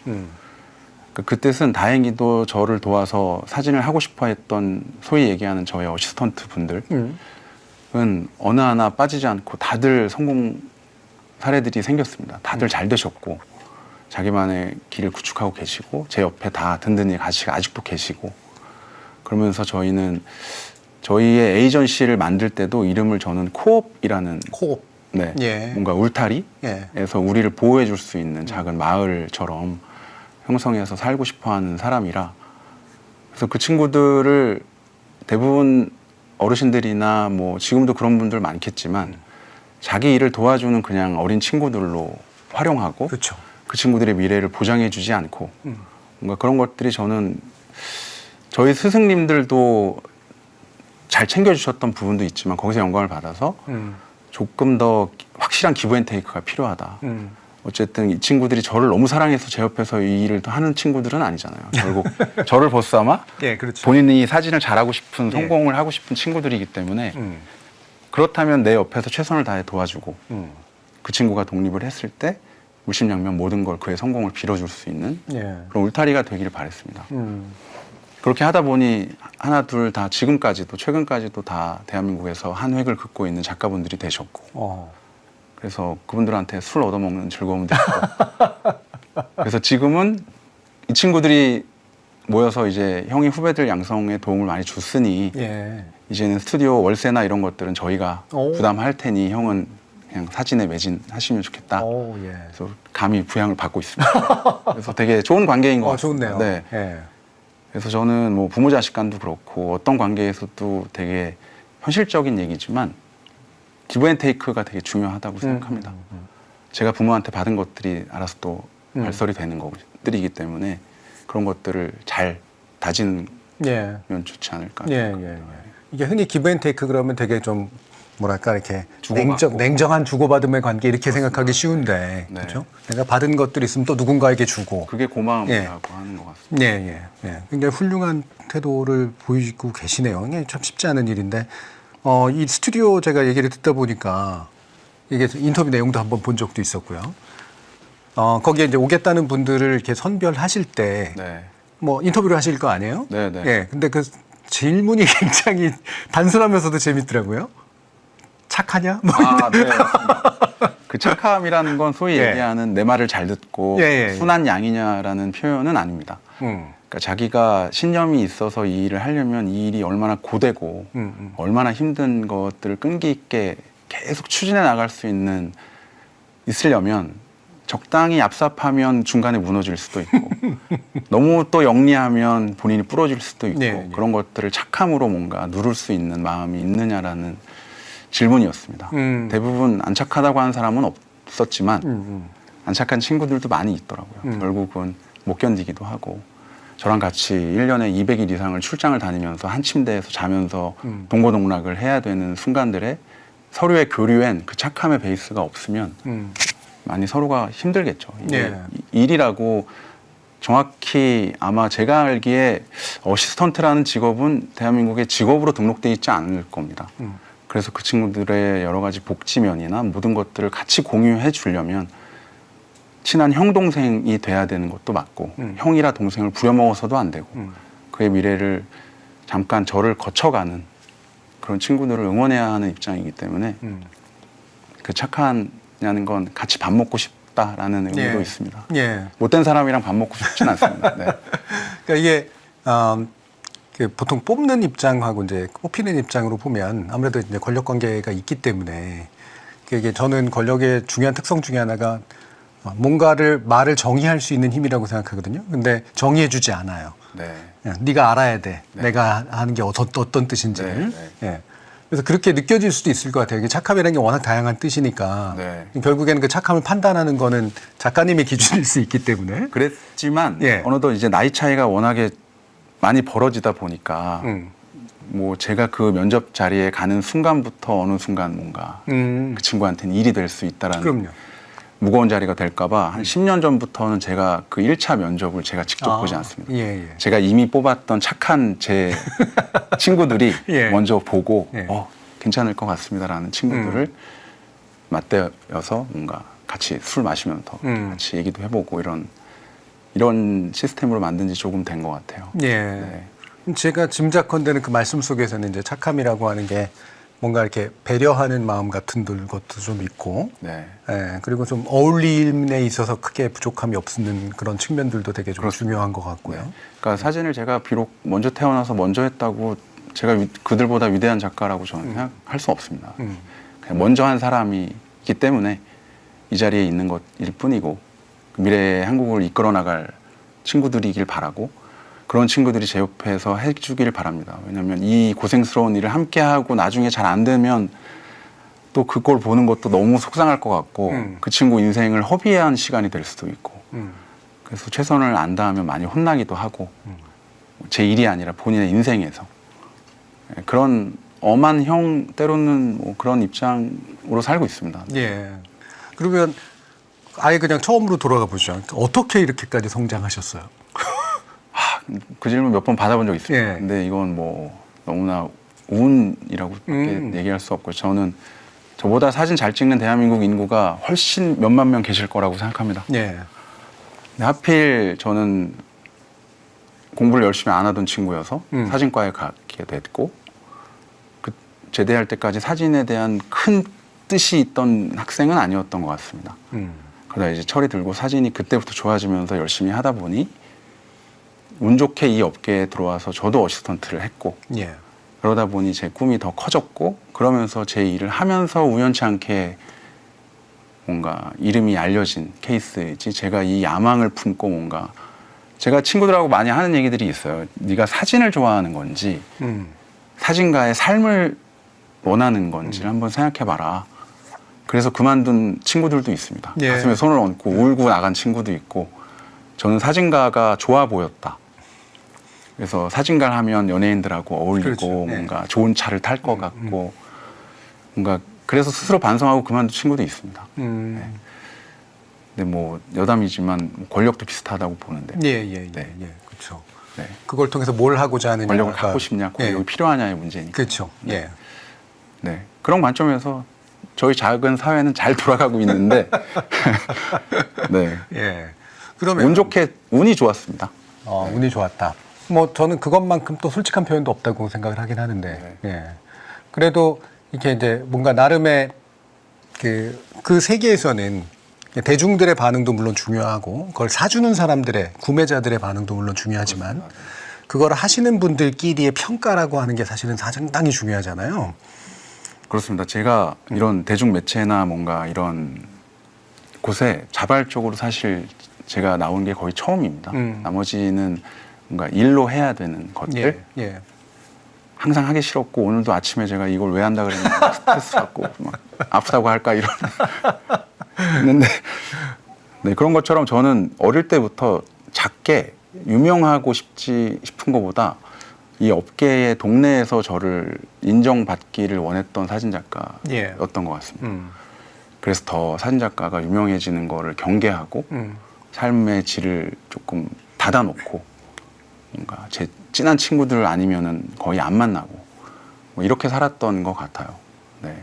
Speaker 2: 그 뜻은 다행히도 저를 도와서 사진을 하고 싶어 했던 소위 얘기하는 저의 어시스턴트 분들은 어느 하나 빠지지 않고 다들 성공 사례들이 생겼습니다. 다들 잘 되셨고 자기만의 길을 구축하고 계시고 제 옆에 다 든든히 같이 아직도 계시고 그러면서 저희는 저희의 에이전시를 만들 때도 이름을 저는 코옵이라는
Speaker 1: 코옵.
Speaker 2: 네,
Speaker 1: 예.
Speaker 2: 뭔가 울타리에서
Speaker 1: 예.
Speaker 2: 우리를 보호해 줄 수 있는 작은 마을처럼 형성해서 살고 싶어하는 사람이라 그래서 그 친구들을 대부분 어르신들이나 뭐 지금도 그런 분들 많겠지만 자기 일을 도와주는 그냥 어린 친구들로 활용하고
Speaker 1: 그렇죠.
Speaker 2: 그 친구들의 미래를 보장해 주지 않고 뭔가 그런 것들이 저는 저희 스승님들도 잘 챙겨주셨던 부분도 있지만 거기서 영감을 받아서 조금 더 확실한 기브앤테이크가 필요하다. 어쨌든 이 친구들이 저를 너무 사랑해서 제 옆에서 이 일을 하는 친구들은 아니잖아요. 결국 저를 벗삼아
Speaker 1: 예, 그렇죠.
Speaker 2: 본인이 사진을 잘하고 싶은 성공을 하고 싶은 친구들이기 때문에 그렇다면 내 옆에서 최선을 다해 도와주고 그 친구가 독립을 했을 때 물심양면 모든 걸 그의 성공을 빌어줄 수 있는
Speaker 1: 예.
Speaker 2: 그런 울타리가 되기를 바랬습니다. 그렇게 하다 보니 하나 둘 다 지금까지도 최근까지도 다 대한민국에서 한 획을 긋고 있는 작가분들이 되셨고 그래서 그분들한테 술 얻어먹는 즐거움도 있고 그래서 지금은 이 친구들이 모여서 이제 형이 후배들 양성에 도움을 많이 줬으니
Speaker 1: 예.
Speaker 2: 이제는 스튜디오 월세나 이런 것들은 저희가
Speaker 1: 오.
Speaker 2: 부담할 테니 형은 그냥 사진에 매진하시면 좋겠다.
Speaker 1: 예.
Speaker 2: 그래서 감히 부양을 받고 있습니다. 그래서 되게 좋은 관계인 것 같습니다.
Speaker 1: 좋네요.
Speaker 2: 네.
Speaker 1: 예.
Speaker 2: 그래서 저는 뭐 부모 자식 간도 그렇고 어떤 관계에서도 되게 현실적인 얘기지만 기브앤테이크가 되게 중요하다고 생각합니다. 제가 부모한테 받은 것들이 알아서 또 발설이 되는 것들이기 때문에 그런 것들을 잘 다지면
Speaker 1: 예.
Speaker 2: 좋지 않을까.
Speaker 1: 예. 이게 흔히 기브앤테이크 그러면 되게 좀 뭐랄까 이렇게
Speaker 2: 주고받고.
Speaker 1: 냉정한 주고받음의 관계 이렇게 생각하기 쉬운데
Speaker 2: 네.
Speaker 1: 그렇죠? 내가 받은 것들이 있으면 또 누군가에게 주고
Speaker 2: 그게 고마움이라고 하는 것 같습니다.
Speaker 1: 예. 굉장히 훌륭한 태도를 보이고 계시네요. 이게 참 쉽지 않은 일인데 이 스튜디오 제가 얘기를 듣다 보니까 이게 인터뷰 내용도 한번 본 적도 있었고요. 거기에 이제 오겠다는 분들을 이렇게 선별하실 때
Speaker 2: 네.
Speaker 1: 뭐 인터뷰를 하실 거 아니에요?
Speaker 2: 네.
Speaker 1: 예. 근데 그 질문이 굉장히 단순하면서도 재밌더라고요. 착하냐? 뭐
Speaker 2: 네. 그 착함이라는 건 소위
Speaker 1: 예.
Speaker 2: 얘기하는 내 말을 잘 듣고
Speaker 1: 예.
Speaker 2: 순한 양이냐라는 표현은 아닙니다. 그러니까 자기가 신념이 있어서 이 일을 하려면 이 일이 얼마나 고되고 얼마나 힘든 것들을 끈기 있게 계속 추진해 나갈 수 있으려면 적당히 얍삽하면 중간에 무너질 수도 있고 너무 또 영리하면 본인이 부러질 수도 있고
Speaker 1: 네.
Speaker 2: 그런 것들을 착함으로 뭔가 누를 수 있는 마음이 있느냐라는 질문이었습니다. 대부분 안 착하다고 하는 사람은 없었지만 안 착한 친구들도 많이 있더라고요. 결국은 못 견디기도 하고 저랑 같이 1년에 200일 이상을 출장을 다니면서 한 침대에서 자면서 동고동락을 해야 되는 순간들에 서로의 교류엔 그 착함의 베이스가 없으면 많이 서로가 힘들겠죠. 이게
Speaker 1: 예.
Speaker 2: 일이라고 정확히 아마 제가 알기에 어시스턴트라는 직업은 대한민국에 직업으로 등록돼 있지 않을 겁니다. 그래서 그 친구들의 여러 가지 복지면이나 모든 것들을 같이 공유해 주려면 친한 형 동생이 돼야 되는 것도 맞고 형이라 동생을 부려먹어서도 안 되고 그의 미래를 잠깐 저를 거쳐가는 그런 친구들을 응원해야 하는 입장이기 때문에 그 착하냐는 건 같이 밥 먹고 싶다라는 의미도
Speaker 1: 예.
Speaker 2: 있습니다.
Speaker 1: 예.
Speaker 2: 못된 사람이랑 밥 먹고 싶진 않습니다. 네.
Speaker 1: 그러니까 이게 그 보통 뽑는 입장하고 이제 뽑히는 입장으로 보면 아무래도 이제 권력 관계가 있기 때문에 이게 저는 권력의 중요한 특성 중에 하나가 뭔가를 말을 정의할 수 있는 힘이라고 생각하거든요. 근데 정의해주지 않아요.
Speaker 2: 네.
Speaker 1: 그냥 네가 알아야 돼.
Speaker 2: 네.
Speaker 1: 내가 하는 게 어떤 뜻인지를.
Speaker 2: 네,
Speaker 1: 예. 그래서 그렇게 느껴질 수도 있을 것 같아요. 이게 착함이라는 게 워낙 다양한 뜻이니까
Speaker 2: 네.
Speaker 1: 결국에는 그 착함을 판단하는 거는 작가님의 기준일 수 있기 때문에.
Speaker 2: 그랬지만
Speaker 1: 예.
Speaker 2: 어느덧 이제 나이 차이가 워낙에 많이 벌어지다 보니까 뭐 제가 그 면접 자리에 가는 순간부터 어느 순간 뭔가 그 친구한테는 일이 될 수 있다라는
Speaker 1: 그럼요.
Speaker 2: 무거운 자리가 될까봐 한 10년 전부터는 제가 그 1차 면접을 제가 직접 보지 않습니다.
Speaker 1: 예, 예.
Speaker 2: 제가 이미 뽑았던 착한 제 친구들이
Speaker 1: 예.
Speaker 2: 먼저 보고
Speaker 1: 예.
Speaker 2: 괜찮을 것 같습니다라는 친구들을 맞대어서 뭔가 같이 술 마시면서 같이 얘기도 해보고 이런 시스템으로 만든 지 조금 된 것 같아요.
Speaker 1: 예. 제가 짐작컨대는 그 말씀 속에서는 이제 착함이라고 하는 게 뭔가 이렇게 배려하는 마음 같은 것도 좀 있고,
Speaker 2: 네.
Speaker 1: 예, 그리고 좀 어울림에 있어서 크게 부족함이 없는 그런 측면들도 되게 좀
Speaker 2: 그렇습니다.
Speaker 1: 중요한 것 같고요.
Speaker 2: 그러니까 사진을 제가 비록 먼저 태어나서 먼저 했다고 제가 그들보다 위대한 작가라고 저는 생각할 수 없습니다. 그냥 먼저 한 사람이기 때문에 이 자리에 있는 것일 뿐이고 미래의 한국을 이끌어 나갈 친구들이길 바라고 그런 친구들이 제 옆에서 해주길 바랍니다. 왜냐하면 이 고생스러운 일을 함께 하고 나중에 잘 안 되면 또 그걸 보는 것도 너무 속상할 것 같고 그 친구 인생을 허비한 시간이 될 수도 있고 그래서 최선을 안 다하면 많이 혼나기도 하고 제 일이 아니라 본인의 인생에서 그런 엄한 형 때로는 뭐 그런 입장으로 살고 있습니다.
Speaker 1: 예. 그러면 아예 그냥 처음으로 돌아가 보죠. 어떻게 이렇게까지 성장하셨어요?
Speaker 2: 그 질문 몇 번 받아본 적 있습니다.
Speaker 1: 예.
Speaker 2: 근데 이건 뭐 너무나 운이라고 얘기할 수 없고 저는 저보다 사진 잘 찍는 대한민국 인구가 훨씬 몇만 명 계실 거라고 생각합니다.
Speaker 1: 예.
Speaker 2: 근데 하필 저는 공부를 열심히 안 하던 친구여서 사진과에 가게 됐고 그 제대할 때까지 사진에 대한 큰 뜻이 있던 학생은 아니었던 것 같습니다. 그러다 이제 철이 들고 사진이 그때부터 좋아지면서 열심히 하다 보니 운 좋게 이 업계에 들어와서 저도 어시스턴트를 했고
Speaker 1: 예.
Speaker 2: 그러다 보니 제 꿈이 더 커졌고 그러면서 제 일을 하면서 우연치 않게 뭔가 이름이 알려진 케이스이지 제가 이 야망을 품고 뭔가 제가 친구들하고 많이 하는 얘기들이 있어요. 네가 사진을 좋아하는 건지 사진가의 삶을 원하는 건지를 한번 생각해봐라. 그래서 그만둔 친구들도 있습니다.
Speaker 1: 예.
Speaker 2: 가슴에 손을 얹고 울고 나간 친구도 있고 저는 사진가가 좋아 보였다. 그래서 사진가를 하면 연예인들하고 어울리고
Speaker 1: 그렇죠.
Speaker 2: 뭔가 좋은 차를 탈 것 같고 뭔가 그래서 스스로 반성하고 그만둔 친구도 있습니다. 근데 뭐 여담이지만 권력도 비슷하다고 보는데
Speaker 1: 예.
Speaker 2: 네.
Speaker 1: 그렇죠.
Speaker 2: 네.
Speaker 1: 그걸 통해서 뭘 하고자 하느냐.
Speaker 2: 권력을 갖고 싶냐, 권력이
Speaker 1: 예.
Speaker 2: 필요하냐의 문제니까.
Speaker 1: 그렇죠. 예.
Speaker 2: 네. 그런 관점에서 저희 작은 사회는 잘 돌아가고 있는데 네.
Speaker 1: 예. 그러면
Speaker 2: 운 좋게 운이 좋았습니다.
Speaker 1: 운이 좋았다. 뭐 저는 그것만큼 또 솔직한 표현도 없다고 생각을 하긴 하는데, 예. 그래도 이게 이제 뭔가 나름의 그 세계에서는 대중들의 반응도 물론 중요하고, 그걸 사주는 사람들의 구매자들의 반응도 물론 중요하지만, 그걸 하시는 분들끼리의 평가라고 하는 게 사실은 상당히 중요하잖아요.
Speaker 2: 그렇습니다. 제가 이런 대중 매체나 뭔가 이런 곳에 자발적으로 사실 제가 나온 게 거의 처음입니다. 나머지는 뭔가 일로 해야 되는 것들
Speaker 1: 예.
Speaker 2: 항상 하기 싫었고 오늘도 아침에 제가 이걸 왜 한다 그랬는데 스트레스 받고 막 아프다고 할까 이런 했는데 네, 그런 것처럼 저는 어릴 때부터 작게 유명하고 싶은 것보다 이 업계의 동네에서 저를 인정받기를 원했던 사진작가였던
Speaker 1: 예.
Speaker 2: 것 같습니다. 그래서 더 사진작가가 유명해지는 거를 경계하고 삶의 질을 조금 닫아놓고 뭔가 제 친한 친구들 아니면은 거의 안 만나고 뭐 이렇게 살았던 것 같아요. 네.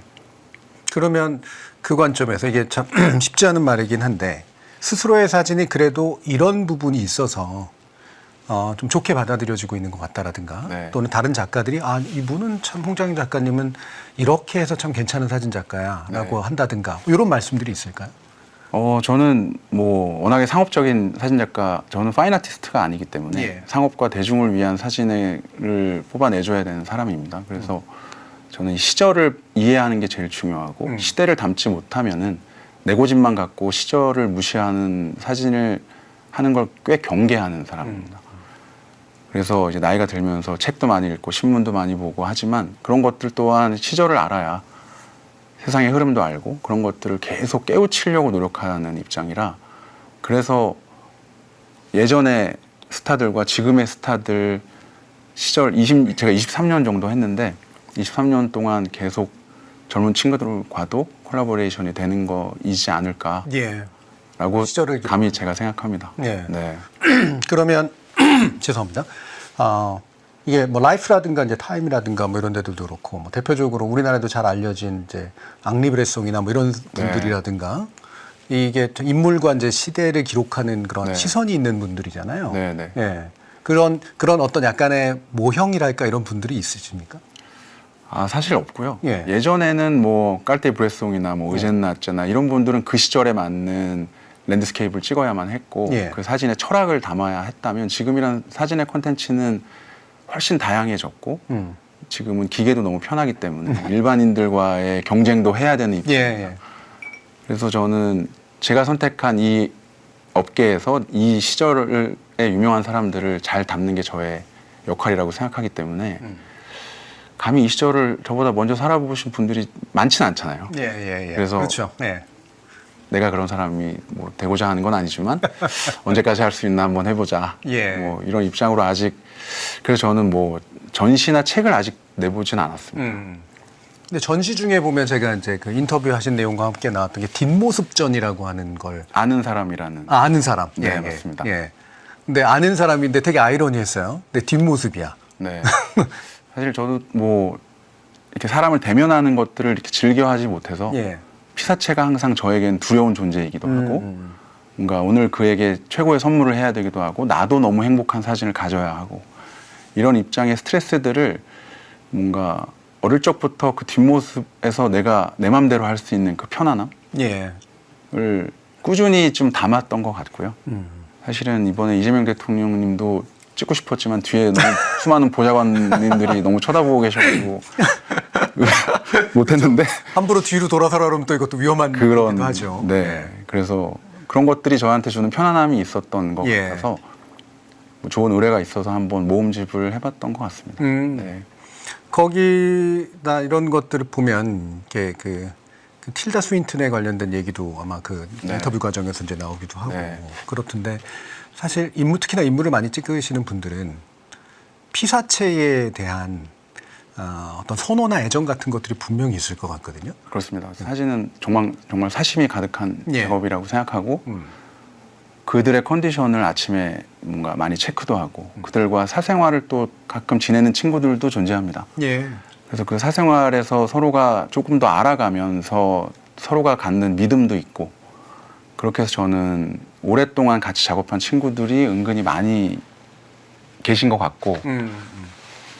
Speaker 1: 그러면 그 관점에서 이게 참 쉽지 않은 말이긴 한데 스스로의 사진이 그래도 이런 부분이 있어서 좀 좋게 받아들여지고 있는 것 같다라든가
Speaker 2: 네.
Speaker 1: 또는 다른 작가들이 이분은 참 홍장인 작가님은 이렇게 해서 참 괜찮은 사진 작가야라고
Speaker 2: 네.
Speaker 1: 한다든가 뭐 이런 말씀들이 있을까요?
Speaker 2: 저는 뭐 워낙에 상업적인 사진작가, 저는 파인 아티스트가 아니기 때문에
Speaker 1: 예.
Speaker 2: 상업과 대중을 위한 사진을 뽑아내줘야 되는 사람입니다. 그래서 저는 이 시절을 이해하는 게 제일 중요하고 시대를 담지 못하면은 내 고집만 갖고 시절을 무시하는 사진을 하는 걸 꽤 경계하는 사람입니다. 그래서 이제 나이가 들면서 책도 많이 읽고 신문도 많이 보고 하지만 그런 것들 또한 시절을 알아야 세상의 흐름도 알고 그런 것들을 계속 깨우치려고 노력하는 입장이라 그래서 예전의 스타들과 지금의 스타들 시절 제가 23년 정도 했는데 23년 동안 계속 젊은 친구들과도 콜라보레이션이 되는 거이지 않을까라고
Speaker 1: 예.
Speaker 2: 감히 제가 생각합니다.
Speaker 1: 예.
Speaker 2: 네.
Speaker 1: 그러면 죄송합니다. 이게 뭐 라이프라든가 이제 타임이라든가 뭐 이런 데도 그렇고 뭐 대표적으로 우리나라에도 잘 알려진 이제 앙리브레송이나 뭐 이런 분들이라든가 이게 인물과 이제 시대를 기록하는 그런
Speaker 2: 네.
Speaker 1: 시선이 있는 분들이잖아요.
Speaker 2: 네, 네.
Speaker 1: 예. 그런 어떤 약간의 모형이랄까 이런 분들이 있으십니까?
Speaker 2: 사실 없고요.
Speaker 1: 예.
Speaker 2: 예전에는 뭐 깔테 브레송이나 뭐 의젠 나츠나 이런 분들은 그 시절에 맞는 랜드스케이프를 찍어야만 했고
Speaker 1: 예.
Speaker 2: 그 사진의 철학을 담아야 했다면 지금이란 사진의 콘텐츠는 훨씬 다양해졌고 지금은 기계도 너무 편하기 때문에 일반인들과의 경쟁도 해야 되는 입장입니다.
Speaker 1: 예.
Speaker 2: 그래서 저는 제가 선택한 이 업계에서 이 시절의 유명한 사람들을 잘 담는 게 저의 역할이라고 생각하기 때문에 감히 이 시절을 저보다 먼저 살아보신 분들이 많지는 않잖아요.
Speaker 1: 예.
Speaker 2: 그래서
Speaker 1: 그렇죠. 예.
Speaker 2: 내가 그런 사람이 뭐 되고자 하는 건 아니지만 언제까지 할 수 있나 한번 해보자.
Speaker 1: 예.
Speaker 2: 뭐 이런 입장으로 아직 그래서 저는 뭐 전시나 책을 아직 내보진 않았습니다.
Speaker 1: 근데 전시 중에 보면 제가 이제 그 인터뷰 하신 내용과 함께 나왔던 게 뒷모습전이라고 하는 걸
Speaker 2: 아는 사람이라는.
Speaker 1: 아는 사람.
Speaker 2: 네, 맞습니다.
Speaker 1: 예. 근데 아는 사람인데 되게 아이러니했어요. 근데 뒷모습이야.
Speaker 2: 네. 사실 저도 뭐 이렇게 사람을 대면하는 것들을 이렇게 즐겨하지 못해서
Speaker 1: 예.
Speaker 2: 피사체가 항상 저에겐 두려운 존재이기도 하고 뭔가 오늘 그에게 최고의 선물을 해야 되기도 하고 나도 너무 행복한 사진을 가져야 하고 이런 입장의 스트레스들을 뭔가 어릴 적부터 그 뒷모습에서 내가 내 맘대로 할 수 있는 그 편안함을
Speaker 1: 예.
Speaker 2: 꾸준히 좀 담았던 것 같고요. 사실은 이번에 이재명 대통령님도 찍고 싶었지만 뒤에 너무 수많은 보좌관님들이 너무 쳐다보고 계셔가지고 못했는데
Speaker 1: 함부로 뒤로 돌아서라 그러면 또 이것도 위험한
Speaker 2: 그런
Speaker 1: 일이기도 하죠.
Speaker 2: 네, 그래서 그런 것들이 저한테 주는 편안함이 있었던 것
Speaker 1: 예.
Speaker 2: 같아서 뭐 좋은 의뢰가 있어서 한번 모음집을 해봤던 것 같습니다. 네.
Speaker 1: 거기다 이런 것들을 보면 이렇게 그 틸다 스윈튼에 관련된 얘기도 아마 그
Speaker 2: 네.
Speaker 1: 인터뷰 과정에서 이제 나오기도 하고
Speaker 2: 네.
Speaker 1: 그렇던데 사실 특히나 인물을 많이 찍으시는 분들은 피사체에 대한 어떤 선호나 애정 같은 것들이 분명히 있을 것 같거든요.
Speaker 2: 그렇습니다. 사진은 정말 사심이 가득한
Speaker 1: 예.
Speaker 2: 작업이라고 생각하고 그들의 컨디션을 아침에 뭔가 많이 체크도 하고 그들과 사생활을 또 가끔 지내는 친구들도 존재합니다.
Speaker 1: 예.
Speaker 2: 그래서 그 사생활에서 서로가 조금 더 알아가면서 서로가 갖는 믿음도 있고 그렇게 해서 저는 오랫동안 같이 작업한 친구들이 은근히 많이 계신 것 같고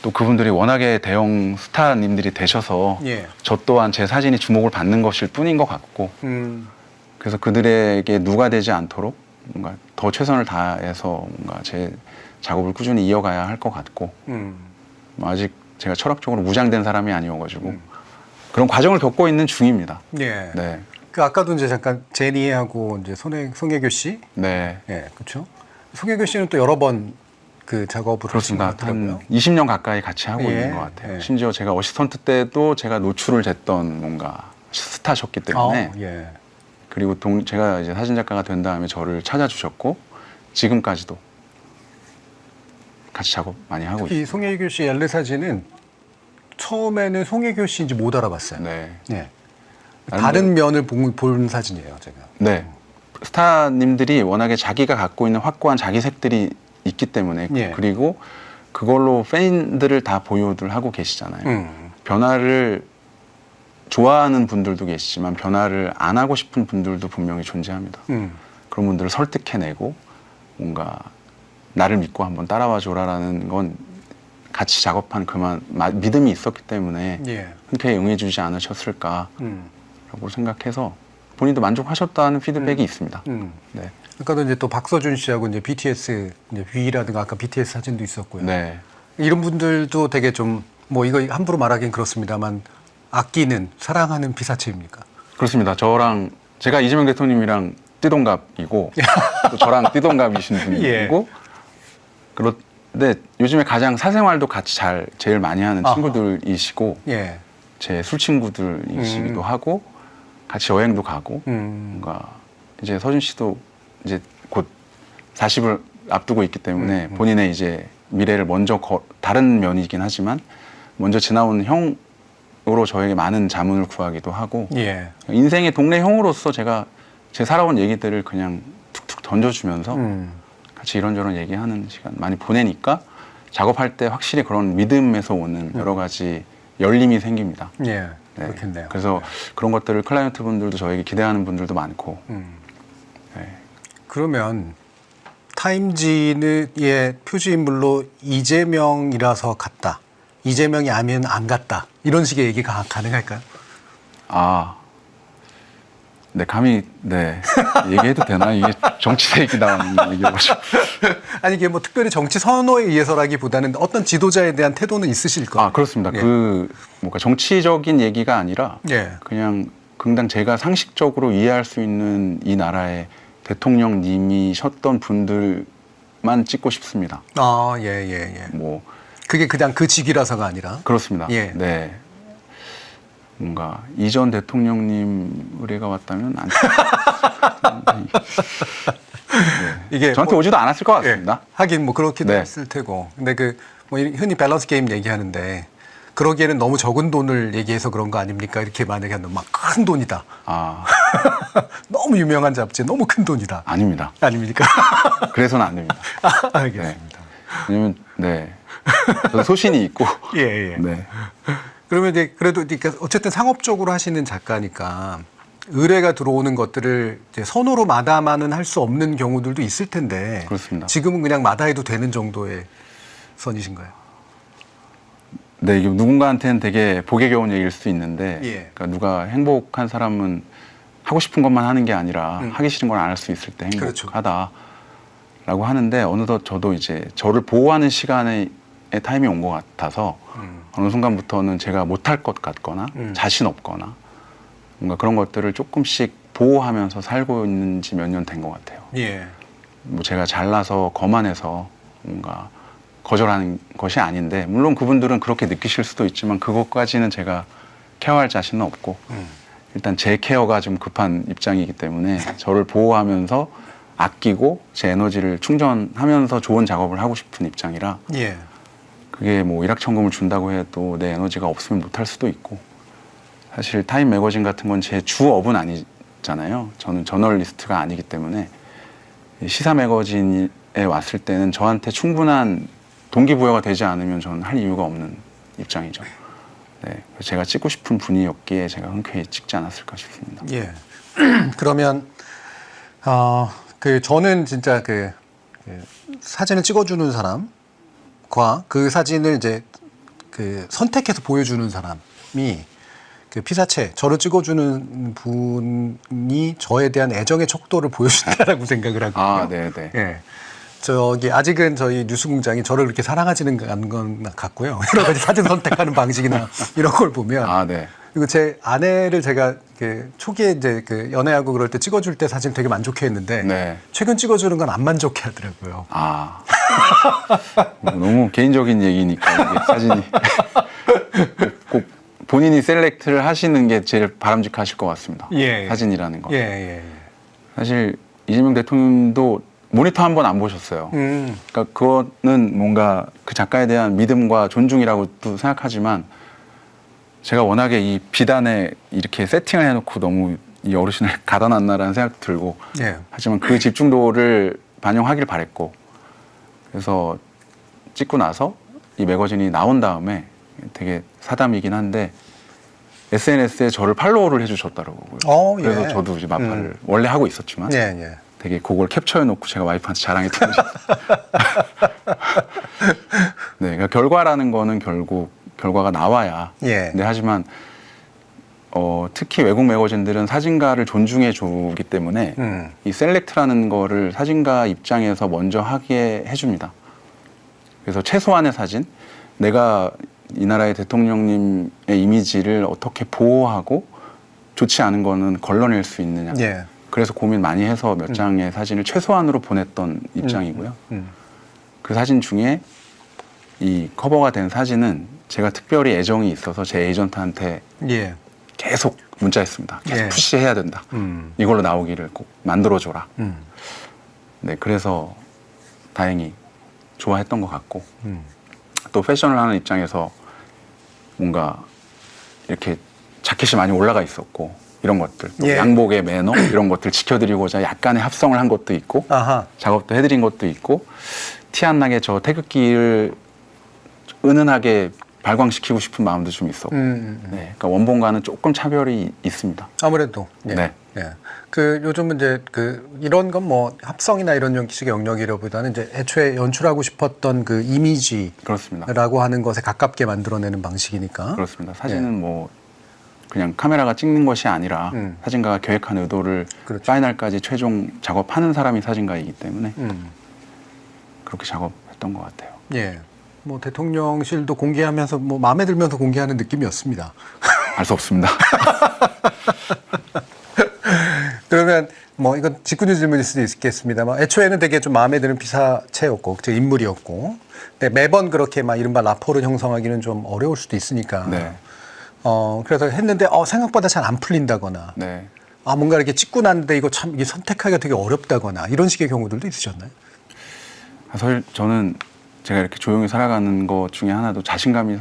Speaker 2: 또 그분들이 워낙에 대형 스타님들이 되셔서
Speaker 1: 예.
Speaker 2: 저 또한 제 사진이 주목을 받는 것일 뿐인 것 같고 그래서 그들에게 누가 되지 않도록 뭔가 더 최선을 다해서 뭔가 제 작업을 꾸준히 이어가야 할 것 같고 뭐 아직 제가 철학적으로 무장된 사람이 아니어가지고 그런 과정을 겪고 있는 중입니다.
Speaker 1: 예.
Speaker 2: 네.
Speaker 1: 그 아까도 이제 잠깐 제니하고 이제 송혜교 씨,
Speaker 2: 네.
Speaker 1: 예, 그렇죠. 송혜교 씨는 또 여러 번 그 작업을 하신 것
Speaker 2: 그렇습니다.
Speaker 1: 같더라고요.
Speaker 2: 한 20년 가까이 같이 하고
Speaker 1: 예.
Speaker 2: 있는 것 같아요.
Speaker 1: 예.
Speaker 2: 심지어 제가 어시스턴트 때도 제가 노출을 쟀던 뭔가 스타셨기 때문에
Speaker 1: 예.
Speaker 2: 그리고 제가 이제 사진작가가 된 다음에 저를 찾아주셨고 지금까지도 같이 작업 많이 하고
Speaker 1: 이
Speaker 2: 있어요.
Speaker 1: 송혜교 씨 엘레 사진은 처음에는 송혜교 씨인지 못 알아봤어요.
Speaker 2: 네.
Speaker 1: 네. 다른 면을 본 사진이에요, 제가.
Speaker 2: 네. 스타님들이 워낙에 자기가 갖고 있는 확고한 자기 색들이 있기 때문에
Speaker 1: 예.
Speaker 2: 그리고 그걸로 팬들을 다 보유들 하고 계시잖아요. 변화를 좋아하는 분들도 계시지만 변화를 안 하고 싶은 분들도 분명히 존재합니다. 그런 분들을 설득해내고 뭔가 나를 믿고 한번 따라와 줘라라는 건 같이 작업한 그만 믿음이 있었기 때문에
Speaker 1: 예.
Speaker 2: 흔쾌히 응해주지 않으셨을까라고
Speaker 1: 음.
Speaker 2: 생각해서 본인도 만족하셨다는 피드백이 있습니다. 네.
Speaker 1: 아까도 이제 또 박서준 씨하고 이제 BTS 이제 V라든가 아까 BTS 사진도 있었고요.
Speaker 2: 네.
Speaker 1: 이런 분들도 되게 좀 뭐 이거 함부로 말하긴 그렇습니다만 아끼는 사랑하는 피사체입니까?
Speaker 2: 그렇습니다. 저랑 제가 이재명 대통령님이랑 띠동갑이고 또 저랑 띠동갑이신 분이고
Speaker 1: 예.
Speaker 2: 그런데 요즘에 가장 사생활도 같이 제일 많이 하는
Speaker 1: 아하.
Speaker 2: 친구들이시고
Speaker 1: 예.
Speaker 2: 제 술 친구들이시기도 하고 같이 여행도 가고 뭔가 이제 서준 씨도 이제 곧 40을 앞두고 있기 때문에 본인의 이제 미래를 먼저 다른 면이긴 하지만 먼저 지나온 형으로 저에게 많은 자문을 구하기도 하고
Speaker 1: 예.
Speaker 2: 인생의 동네 형으로서 제가 제 살아온 얘기들을 그냥 툭툭 던져주면서 같이 이런저런 얘기하는 시간 많이 보내니까 작업할 때 확실히 그런 믿음에서 오는 여러 가지 열림이 생깁니다.
Speaker 1: 예.
Speaker 2: 네.
Speaker 1: 그렇겠네요.
Speaker 2: 그래서 그런 것들을 클라이언트 분들도 저에게 기대하는 분들도 많고 네.
Speaker 1: 그러면 타임지의 표지인물로 이재명이라서 갔다. 이재명이 아니면 안 갔다. 이런 식의 얘기가 가능할까요?
Speaker 2: 아, 네, 감히, 네. 얘기해도 되나? 이게 정치 얘기 나오는 얘기라서.
Speaker 1: 아니 이게 뭐 특별히 정치 선호에 의해서라기보다는 어떤 지도자에 대한 태도는 있으실 거예요.
Speaker 2: 아, 그렇습니다.
Speaker 1: 예.
Speaker 2: 뭔가 정치적인 얘기가 아니라
Speaker 1: 예.
Speaker 2: 그냥 그냥 제가 상식적으로 이해할 수 있는 이 나라의 대통령님이셨던 분들만 찍고 싶습니다.
Speaker 1: 아, 예, 예, 예.
Speaker 2: 뭐,
Speaker 1: 그게 그냥 그 직이라서가 아니라.
Speaker 2: 그렇습니다.
Speaker 1: 예.
Speaker 2: 네. 뭔가 이전 대통령님 의뢰가 왔다면 안
Speaker 1: 이게
Speaker 2: 저한테
Speaker 1: 뭐-
Speaker 2: 오지도 않았을 것 같습니다.
Speaker 1: 예. 하긴 뭐 그렇기도
Speaker 2: 네.
Speaker 1: 했을 테고. 근데 그 뭐 흔히 밸런스 게임 얘기하는데 그러기에는 너무 적은 돈을 얘기해서 그런 거 아닙니까? 이렇게 만약에 하면 막 큰 돈이다.
Speaker 2: 아,
Speaker 1: 너무 유명한 잡지, 너무 큰 돈이다.
Speaker 2: 아닙니다.
Speaker 1: 아닙니까?
Speaker 2: 그래서는 안 됩니다.
Speaker 1: 알겠습니다.
Speaker 2: 왜냐면 네, 저도 소신이 있고
Speaker 1: 예, 예.
Speaker 2: 네,
Speaker 1: 그러면 이제 그래도 그러니까 어쨌든 상업적으로 하시는 작가니까 의뢰가 들어오는 것들을 이제 선호로 마다마는 할 수 없는 경우들도 있을 텐데
Speaker 2: 그렇습니다.
Speaker 1: 지금은 그냥 마다해도 되는 정도의 선이신가요?
Speaker 2: 네, 이게 누군가한테는 되게 복에 겨운 얘기일 수 있는데,
Speaker 1: 예.
Speaker 2: 그러니까 누가 행복한 사람은 하고 싶은 것만 하는 게 아니라 하기 싫은 걸 안 할 수 있을 때
Speaker 1: 그렇죠.
Speaker 2: 행복하다라고 하는데 어느덧 저도 이제 저를 보호하는 시간의 타임이 온 것 같아서 어느 순간부터는 제가 못할 것 같거나 자신 없거나 뭔가 그런 것들을 조금씩 보호하면서 살고 있는 지 몇 년 된 것 같아요.
Speaker 1: 예.
Speaker 2: 뭐 제가 잘나서 거만해서 뭔가 거절하는 것이 아닌데 물론 그분들은 그렇게 느끼실 수도 있지만 그것까지는 제가 케어할 자신은 없고 일단 제 케어가 좀 급한 입장이기 때문에 저를 보호하면서 아끼고 제 에너지를 충전하면서 좋은 작업을 하고 싶은 입장이라
Speaker 1: 예.
Speaker 2: 그게 뭐 일확천금을 준다고 해도 내 에너지가 없으면 못할 수도 있고 사실 타임 매거진 같은 건 제 주업은 아니잖아요. 저는 저널리스트가 아니기 때문에 시사 매거진에 왔을 때는 저한테 충분한 동기부여가 되지 않으면 저는 할 이유가 없는 입장이죠. 네, 제가 찍고 싶은 분이었기에 제가 흔쾌히 찍지 않았을까 싶습니다.
Speaker 1: 예. 그러면 저는 진짜 그 사진을 찍어주는 사람과 그 사진을 이제 그 선택해서 보여주는 사람이 그 피사체 저를 찍어주는 분이 저에 대한 애정의 척도를 보여준다라고 생각을 하거든요.
Speaker 2: 아, 네, 네.
Speaker 1: 예. 아직은 저희 뉴스공장이 저를 그렇게 사랑하지는 않은 건 같고요. 여러 가지 사진 선택하는 방식이나 이런 걸 보면.
Speaker 2: 아, 네.
Speaker 1: 그리고 제 아내를 제가 그 초기에 이제 그 연애하고 그럴 때 찍어줄 때 사진 되게 만족해 했는데.
Speaker 2: 네.
Speaker 1: 최근 찍어주는 건 안 만족해 하더라고요.
Speaker 2: 아. 너무 개인적인 얘기니까 이게 사진이. 꼭 본인이 셀렉트를 하시는 게 제일 바람직하실 것 같습니다.
Speaker 1: 예.
Speaker 2: 사진이라는 거.
Speaker 1: 예, 예, 예.
Speaker 2: 사실 이재명 대통령도 모니터 한 번 안 보셨어요. 그러니까 그거는 뭔가 그 작가에 대한 믿음과 존중이라고도 생각하지만 제가 워낙에 이 비단에 이렇게 세팅을 해놓고 너무 이 어르신을 가다 놨나라는 생각도 들고
Speaker 1: 예.
Speaker 2: 하지만 그 집중도를 반영하길 바랬고 그래서 찍고 나서 이 매거진이 나온 다음에 되게 사담이긴 한데 SNS에 저를 팔로우를 해주셨더라고요.
Speaker 1: 예.
Speaker 2: 그래서 저도 이제 마파를 원래 하고 있었지만
Speaker 1: 예, 예.
Speaker 2: 되게 그걸 캡처해놓고 제가 와이프한테 자랑했던 거죠. 네, 그러니까 결과라는 거는 결국 결과가 나와야.
Speaker 1: 예.
Speaker 2: 네, 하지만 특히 외국 매거진들은 사진가를 존중해 주기 때문에 이 셀렉트라는 거를 사진가 입장에서 먼저 하게 해줍니다. 그래서 최소한의 사진, 내가 이 나라의 대통령님의 이미지를 어떻게 보호하고 좋지 않은 거는 걸러낼 수 있느냐.
Speaker 1: 예.
Speaker 2: 그래서 고민 많이 해서 몇 장의 사진을 최소한으로 보냈던 입장이고요. 그 사진 중에 이 커버가 된 사진은 제가 특별히 애정이 있어서 제 에이전트한테
Speaker 1: 예.
Speaker 2: 계속 문자했습니다. 계속
Speaker 1: 예.
Speaker 2: 푸시해야 된다. 이걸로 나오기를 꼭 만들어줘라.
Speaker 1: 음.
Speaker 2: 네, 그래서 다행히 좋아했던 것 같고 또 패션을 하는 입장에서 뭔가 이렇게 자켓이 많이 올라가 있었고 이런 것들 또
Speaker 1: 예.
Speaker 2: 양복의 매너 이런 것들 지켜드리고자 약간의 합성을 한 것도 있고
Speaker 1: 아하.
Speaker 2: 작업도 해드린 것도 있고 티 안 나게 저 태극기를 은은하게 발광시키고 싶은 마음도 좀 있었고 네, 그러니까 원본과는 조금 차별이 있습니다.
Speaker 1: 아무래도. 예.
Speaker 2: 네.
Speaker 1: 예. 요즘은 이제 이런 건 뭐 합성이나 이런 형식의 영역이라보다는 이제 애초에 연출하고 싶었던 그 이미지라고
Speaker 2: 그렇습니다.
Speaker 1: 하는 것에 가깝게 만들어내는 방식이니까.
Speaker 2: 그렇습니다. 사진은 뭐 그냥 카메라가 찍는 것이 아니라 사진가가 계획한 의도를
Speaker 1: 그렇죠.
Speaker 2: 파이널까지 최종 작업하는 사람이 사진가이기 때문에 그렇게 작업했던 것 같아요.
Speaker 1: 예. 뭐 대통령실도 공개하면서 뭐 마음에 들면서 공개하는 느낌이었습니다.
Speaker 2: 알 수 없습니다.
Speaker 1: 그러면 뭐 이건 직군주 질문일 수도 있겠습니다만 애초에는 되게 좀 마음에 드는 피사체였고 제 인물이었고 근데 매번 그렇게 막 이른바 라포를 형성하기는 좀 어려울 수도 있으니까
Speaker 2: 네.
Speaker 1: 그래서 했는데 생각보다 잘 안 풀린다거나
Speaker 2: 네.
Speaker 1: 뭔가 이렇게 찍고 났는데 이거 참 이게 선택하기가 되게 어렵다거나 이런 식의 경우들도 있으셨나요?
Speaker 2: 사실 저는 제가 이렇게 조용히 살아가는 것 중에 하나도 자신감이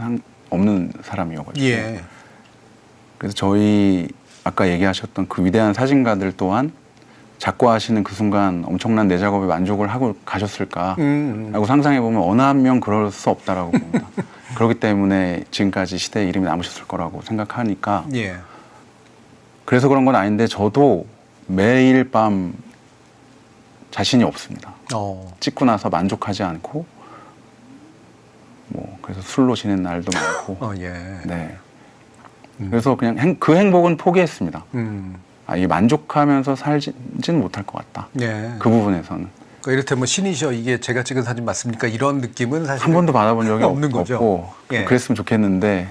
Speaker 2: 없는 사람이어가지고
Speaker 1: 예.
Speaker 2: 그래서 저희 아까 얘기하셨던 그 위대한 사진가들 또한 작고하시는 그 순간 엄청난 내 작업에 만족을 하고 가셨을까 라고 상상해보면 어느 한 명 그럴 수 없다라고 봅니다. 그렇기 때문에 지금까지 시대에 이름이 남으셨을 거라고 생각하니까
Speaker 1: 예.
Speaker 2: 그래서 그런 건 아닌데 저도 매일 밤 자신이 없습니다. 찍고 나서 만족하지 않고 뭐 그래서 술로 지낸 날도 많고
Speaker 1: 예.
Speaker 2: 네. 그래서 그냥 그 행복은 포기했습니다. 이 만족하면서 살지는 못할 것 같다.
Speaker 1: 예.
Speaker 2: 그 부분에서는
Speaker 1: 그러니까 이를테면 신이셔 이게 제가 찍은 사진 맞습니까? 이런 느낌은 사실
Speaker 2: 한 번도 받아본 적이
Speaker 1: 없는 거죠.
Speaker 2: 없고
Speaker 1: 예.
Speaker 2: 그랬으면 좋겠는데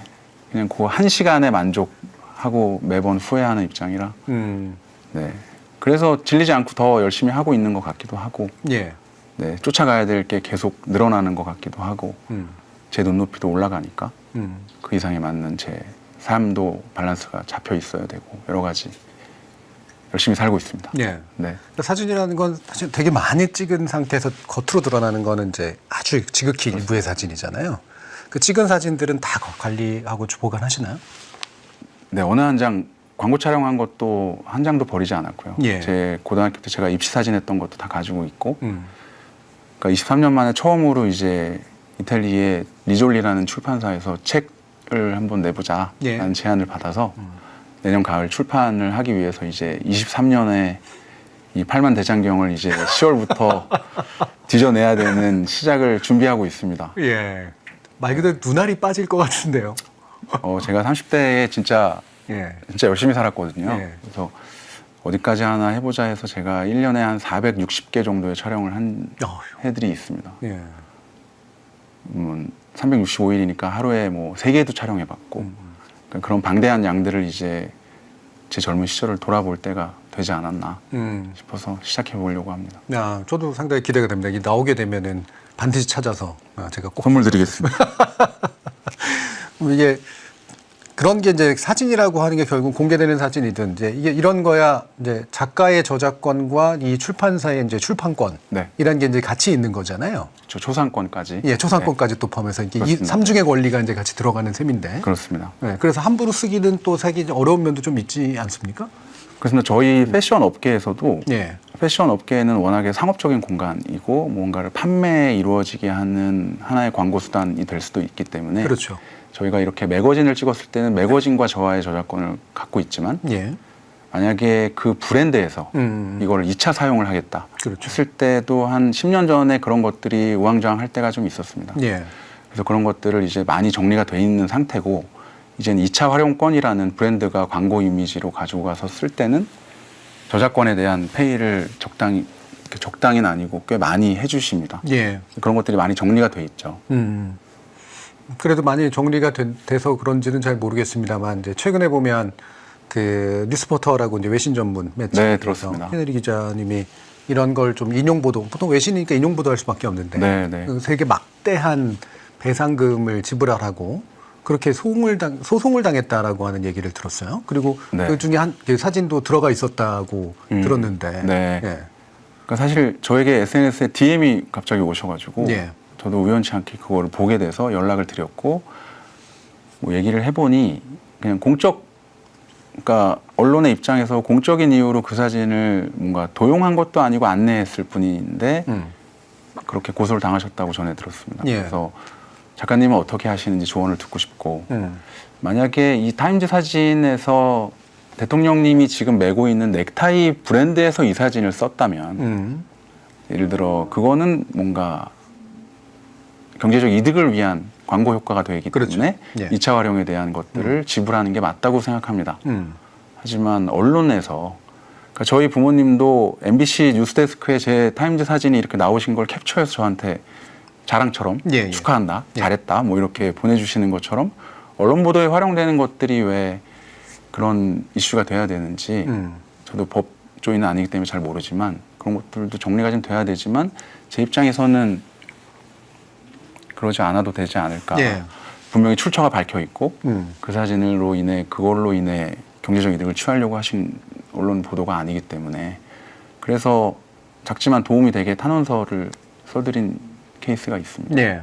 Speaker 2: 그냥 그 한 시간에 만족하고 매번 후회하는 입장이라 네. 그래서 질리지 않고 더 열심히 하고 있는 것 같기도 하고
Speaker 1: 예.
Speaker 2: 네. 쫓아가야 될 게 계속 늘어나는 것 같기도 하고 제 눈높이도 올라가니까 그 이상에 맞는 제 삶도 밸런스가 잡혀 있어야 되고 여러 가지 열심히 살고 있습니다.
Speaker 1: 예.
Speaker 2: 네.
Speaker 1: 그러니까 사진이라는 건 사실 되게 많이 찍은 상태에서 겉으로 드러나는 거는 이제 아주 지극히 일부의 사진이잖아요. 그 찍은 사진들은 다 관리하고 보관하시나요?
Speaker 2: 네, 어느 한 장 광고 촬영한 것도 한 장도 버리지 않았고요.
Speaker 1: 예.
Speaker 2: 제 고등학교 때 제가 입시 사진 했던 것도 다 가지고 있고, 그러니까 23년 만에 처음으로 이제 이탈리아의 리졸리라는 출판사에서 책을 한번 내보자라는
Speaker 1: 예.
Speaker 2: 제안을 받아서 내년 가을 출판을 하기 위해서 이제 23년에 이 8만 대장경을 이제 10월부터 뒤져내야 되는 시작을 준비하고 있습니다.
Speaker 1: 예. 말 그대로 눈알이 빠질 것 같은데요.
Speaker 2: 제가 30대에 진짜
Speaker 1: 예.
Speaker 2: 열심히 살았거든요.
Speaker 1: 예.
Speaker 2: 그래서 어디까지 하나 해보자 해서 제가 1년에 한 460개 정도의 촬영을 한 해들이 있습니다.
Speaker 1: 예.
Speaker 2: 365일이니까 하루에 뭐 3개도 촬영해봤고 그러니까 그런 방대한 양들을 이제 제 젊은 시절을 돌아볼 때가 되지 않았나 싶어서 시작해보려고 합니다.
Speaker 1: 야, 저도 상당히 기대가 됩니다. 이 나오게 되면은 반드시 찾아서 제가 꼭
Speaker 2: 선물 드리겠습니다.
Speaker 1: 이게 그런 게 이제 사진이라고 하는 게 결국 공개되는 사진이든 이제 이게 이런 거야 이제 작가의 저작권과 이 출판사의 이제 출판권
Speaker 2: 네.
Speaker 1: 이런 게 이제 같이 있는 거잖아요.
Speaker 2: 저 초상권까지.
Speaker 1: 예, 초상권까지 또 포함해서 이게 이
Speaker 2: 그렇습니다.
Speaker 1: 삼중의 권리가 이제 같이 들어가는 셈인데.
Speaker 2: 그렇습니다.
Speaker 1: 네, 그래서 함부로 쓰기는 또 사기 어려운 면도 좀 있지 않습니까?
Speaker 2: 그래서 저희 패션 업계에서도
Speaker 1: 예.
Speaker 2: 패션 업계는 워낙에 상업적인 공간이고 뭔가를 판매에 이루어지게 하는 하나의 광고 수단이 될 수도 있기 때문에
Speaker 1: 그렇죠.
Speaker 2: 저희가 이렇게 매거진을 찍었을 때는 매거진과 저와의 저작권을 갖고 있지만
Speaker 1: 예.
Speaker 2: 만약에 그 브랜드에서 이거를 2차 사용을 하겠다
Speaker 1: 그렇죠.
Speaker 2: 했을 때도 한 10년 전에 그런 것들이 우왕좌왕할 때가 좀 있었습니다.
Speaker 1: 예.
Speaker 2: 그래서 그런 것들을 이제 많이 정리가 돼 있는 상태고 이제는 2차 활용권이라는 브랜드가 광고 이미지로 가지고 가서 쓸 때는 저작권에 대한 페이를 적당히는 아니고 꽤 많이 해주십니다.
Speaker 1: 예.
Speaker 2: 그런 것들이 많이 정리가 돼 있죠.
Speaker 1: 그래도 많이 정리가 돼서 그런지는 잘 모르겠습니다만 이제 최근에 보면 그 뉴스포터라고 이제 외신 전문 매체
Speaker 2: 네, 들었습니다.
Speaker 1: 헤너리 기자님이 이런 걸 좀 인용 보도 보통 외신이니까 인용 보도할 수밖에 없는데
Speaker 2: 네, 네.
Speaker 1: 그 되게 막대한 배상금을 지불하라고 그렇게 소송을 당했다라고 하는 얘기를 들었어요. 그리고
Speaker 2: 네.
Speaker 1: 그 중에 그 사진도 들어가 있었다고 들었는데.
Speaker 2: 네.
Speaker 1: 예.
Speaker 2: 그러니까 사실 저에게 SNS에 DM이 갑자기 오셔가지고
Speaker 1: 예.
Speaker 2: 저도 우연치 않게 그거를 보게 돼서 연락을 드렸고 뭐 얘기를 해보니 그냥 그러니까 언론의 입장에서 공적인 이유로 그 사진을 뭔가 도용한 것도 아니고 안내했을 뿐인데 그렇게 고소를 당하셨다고 전해 들었습니다.
Speaker 1: 예.
Speaker 2: 그래서 작가님은 어떻게 하시는지 조언을 듣고 싶고 만약에 이 타임즈 사진에서 대통령님이 지금 메고 있는 넥타이 브랜드에서 이 사진을 썼다면 예를 들어 그거는 뭔가 경제적 이득을 위한 광고 효과가 되기
Speaker 1: 그렇죠.
Speaker 2: 때문에
Speaker 1: 예.
Speaker 2: 2차 활용에 대한 것들을 지불하는 게 맞다고 생각합니다. 하지만 언론에서 그러니까 저희 부모님도 MBC 뉴스데스크에 제 타임즈 사진이 이렇게 나오신 걸 캡처해서 저한테 자랑처럼
Speaker 1: 예, 예.
Speaker 2: 축하한다,
Speaker 1: 예.
Speaker 2: 잘했다 뭐 이렇게 보내주시는 것처럼 언론 보도에 활용되는 것들이 왜 그런 이슈가 돼야 되는지 저도 법조인은 아니기 때문에 잘 모르지만 그런 것들도 정리가 좀 돼야 되지만 제 입장에서는 그러지 않아도 되지 않을까.
Speaker 1: 예.
Speaker 2: 분명히 출처가 밝혀 있고 그 사진으로 인해 그걸로 인해 경제적 이득을 취하려고 하신 언론 보도가 아니기 때문에 그래서 작지만 도움이 되게 탄원서를 써드린 케이스가 있습니다.
Speaker 1: 예.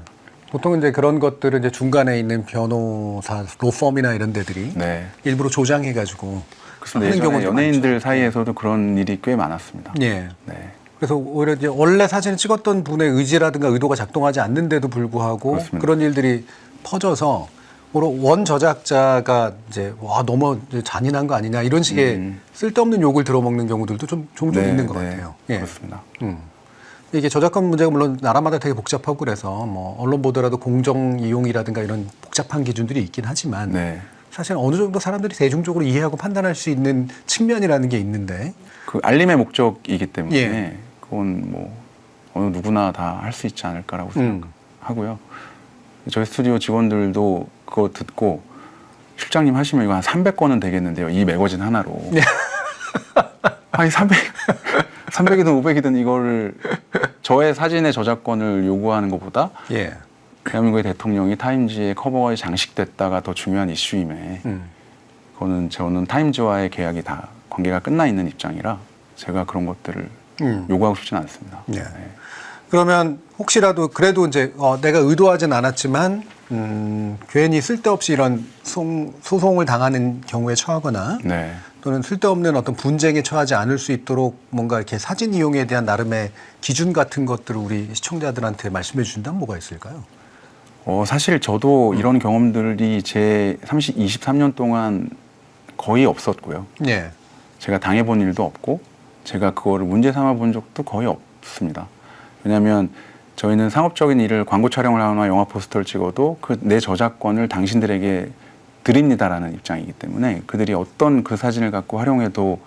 Speaker 1: 보통 이제 그런 것들은 이제 중간에 있는 변호사, 로펌이나 이런 데들이
Speaker 2: 네.
Speaker 1: 일부러 조장해가지고
Speaker 2: 그래서
Speaker 1: 하는
Speaker 2: 예전에
Speaker 1: 경우도
Speaker 2: 연예인들
Speaker 1: 많죠.
Speaker 2: 사이에서도 그런 일이 꽤 많았습니다.
Speaker 1: 예.
Speaker 2: 네.
Speaker 1: 그래서 오히려 이제 원래 사진을 찍었던 분의 의지라든가 의도가 작동하지 않는데도 불구하고
Speaker 2: 그렇습니다.
Speaker 1: 그런 일들이 퍼져서 원 저작자가 이제 와 너무 이제 잔인한 거 아니냐 이런 식의 쓸데없는 욕을 들어먹는 경우들도 좀 종종
Speaker 2: 네,
Speaker 1: 있는 것
Speaker 2: 네.
Speaker 1: 같아요. 예.
Speaker 2: 그렇습니다.
Speaker 1: 이게 저작권 문제가 물론 나라마다 되게 복잡하고 그래서 뭐 언론 보더라도 공정 이용이라든가 이런 복잡한 기준들이 있긴 하지만
Speaker 2: 네.
Speaker 1: 사실 어느 정도 사람들이 대중적으로 이해하고 판단할 수 있는 측면이라는 게 있는데
Speaker 2: 그 알림의 목적이기 때문에
Speaker 1: 예.
Speaker 2: 그건 뭐 어느 누구나 다 할 수 있지 않을까라고 생각하고요. 저희 스튜디오 직원들도 그거 듣고 실장님 하시면 이거 한 300건은 되겠는데요. 이 매거진 하나로. 아니 300이든 500이든 이거를 저의 사진의 저작권을 요구하는 것보다
Speaker 1: 예.
Speaker 2: 대한민국의 대통령이 타임지에 커버에 장식됐다가 더 중요한 이슈임에 그거는 저는 타임즈와의 계약이 다 관계가 끝나 있는 입장이라 제가 그런 것들을 요구하고 싶지는 않습니다.
Speaker 1: 예. 그러면 혹시라도 그래도 이제 내가 의도하진 않았지만 괜히 쓸데없이 이런 소송을 당하는 경우에 처하거나
Speaker 2: 네.
Speaker 1: 또는 쓸데없는 어떤 분쟁에 처하지 않을 수 있도록 뭔가 이렇게 사진 이용에 대한 나름의 기준 같은 것들을 우리 시청자들한테 말씀해 주신다면 뭐가 있을까요?
Speaker 2: 사실 저도 이런 경험들이 제 23년 동안 거의 없었고요.
Speaker 1: 예.
Speaker 2: 제가 당해본 일도 없고 제가 그거를 문제 삼아 본 적도 거의 없습니다. 왜냐하면 저희는 상업적인 일을 광고 촬영을 하거나 영화 포스터를 찍어도 그 내 저작권을 당신들에게 드립니다라는 입장이기 때문에 그들이 어떤 그 사진을 갖고 활용해도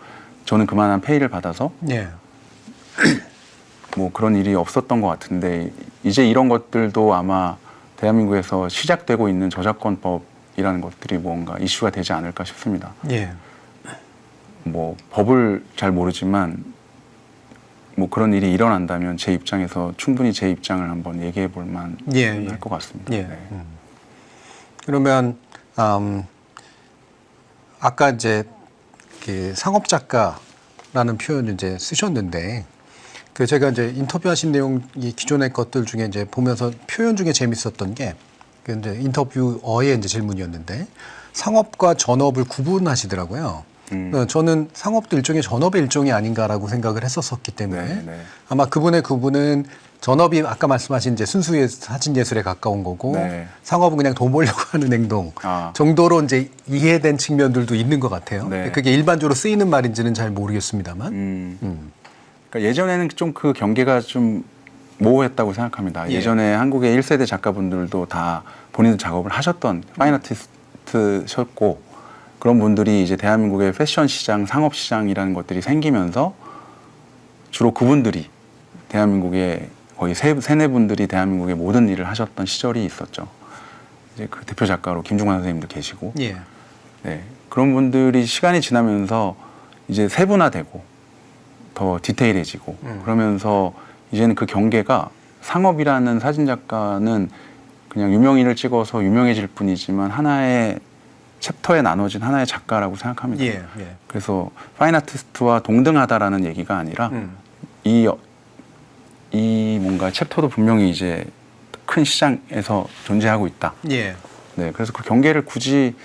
Speaker 2: 저는 그만한 페이를 받아서
Speaker 1: 예.
Speaker 2: 뭐 그런 일이 없었던 것 같은데 이제 이런 것들도 아마 대한민국에서 시작되고 있는 저작권법이라는 것들이 뭔가 이슈가 되지 않을까 싶습니다.
Speaker 1: 예.
Speaker 2: 뭐 법을 잘 모르지만 뭐 그런 일이 일어난다면 제 입장에서 충분히 제 입장을 한번 얘기해 볼 만할
Speaker 1: 예, 예.
Speaker 2: 것 같습니다.
Speaker 1: 예.
Speaker 2: 네.
Speaker 1: 그러면 아까 이제 그 상업 작가라는 표현을 이제 쓰셨는데 그 제가 이제 인터뷰하신 내용 이 기존의 것들 중에 이제 보면서 표현 중에 재밌었던 게 그 이제 인터뷰어의 이제 질문이었는데 상업과 전업을 구분하시더라고요. 저는 상업도 일종의 전업의 일종이 아닌가라고 생각을 했었기 때문에
Speaker 2: 네, 네.
Speaker 1: 아마 그분의 구분은 전업이 아까 말씀하신 이제 순수의 사진 예술에 가까운 거고
Speaker 2: 네.
Speaker 1: 상업은 그냥 돈 벌려고 하는 행동 정도로 이제 이해된 측면들도 있는 것 같아요.
Speaker 2: 네.
Speaker 1: 그게 일반적으로 쓰이는 말인지는 잘 모르겠습니다만.
Speaker 2: 그러니까 예전에는 좀 그 경계가 좀 모호했다고 생각합니다.
Speaker 1: 예.
Speaker 2: 예전에 한국의 1세대 작가분들도 다 본인들 작업을 하셨던 파인 아티스트셨고 그런 분들이 이제 대한민국의 패션 시장, 상업 시장이라는 것들이 생기면서 주로 그분들이 대한민국의 거의 세네 분들이 대한민국의 모든 일을 하셨던 시절이 있었죠. 이제 그 대표 작가로 김중환 선생님도 계시고,
Speaker 1: 예.
Speaker 2: 네, 그런 분들이 시간이 지나면서 이제 세분화되고 더 디테일해지고 그러면서 이제는 그 경계가 상업이라는 사진 작가는 그냥 유명인을 찍어서 유명해질 뿐이지만 하나의 챕터에 나눠진 하나의 작가라고 생각합니다.
Speaker 1: 예. 예.
Speaker 2: 그래서 파인 아티스트와 동등하다라는 얘기가 아니라 이 뭔가 챕터도 분명히 이제 큰 시장에서 존재하고 있다.
Speaker 1: 예.
Speaker 2: 네, 그래서 그 경계를 굳이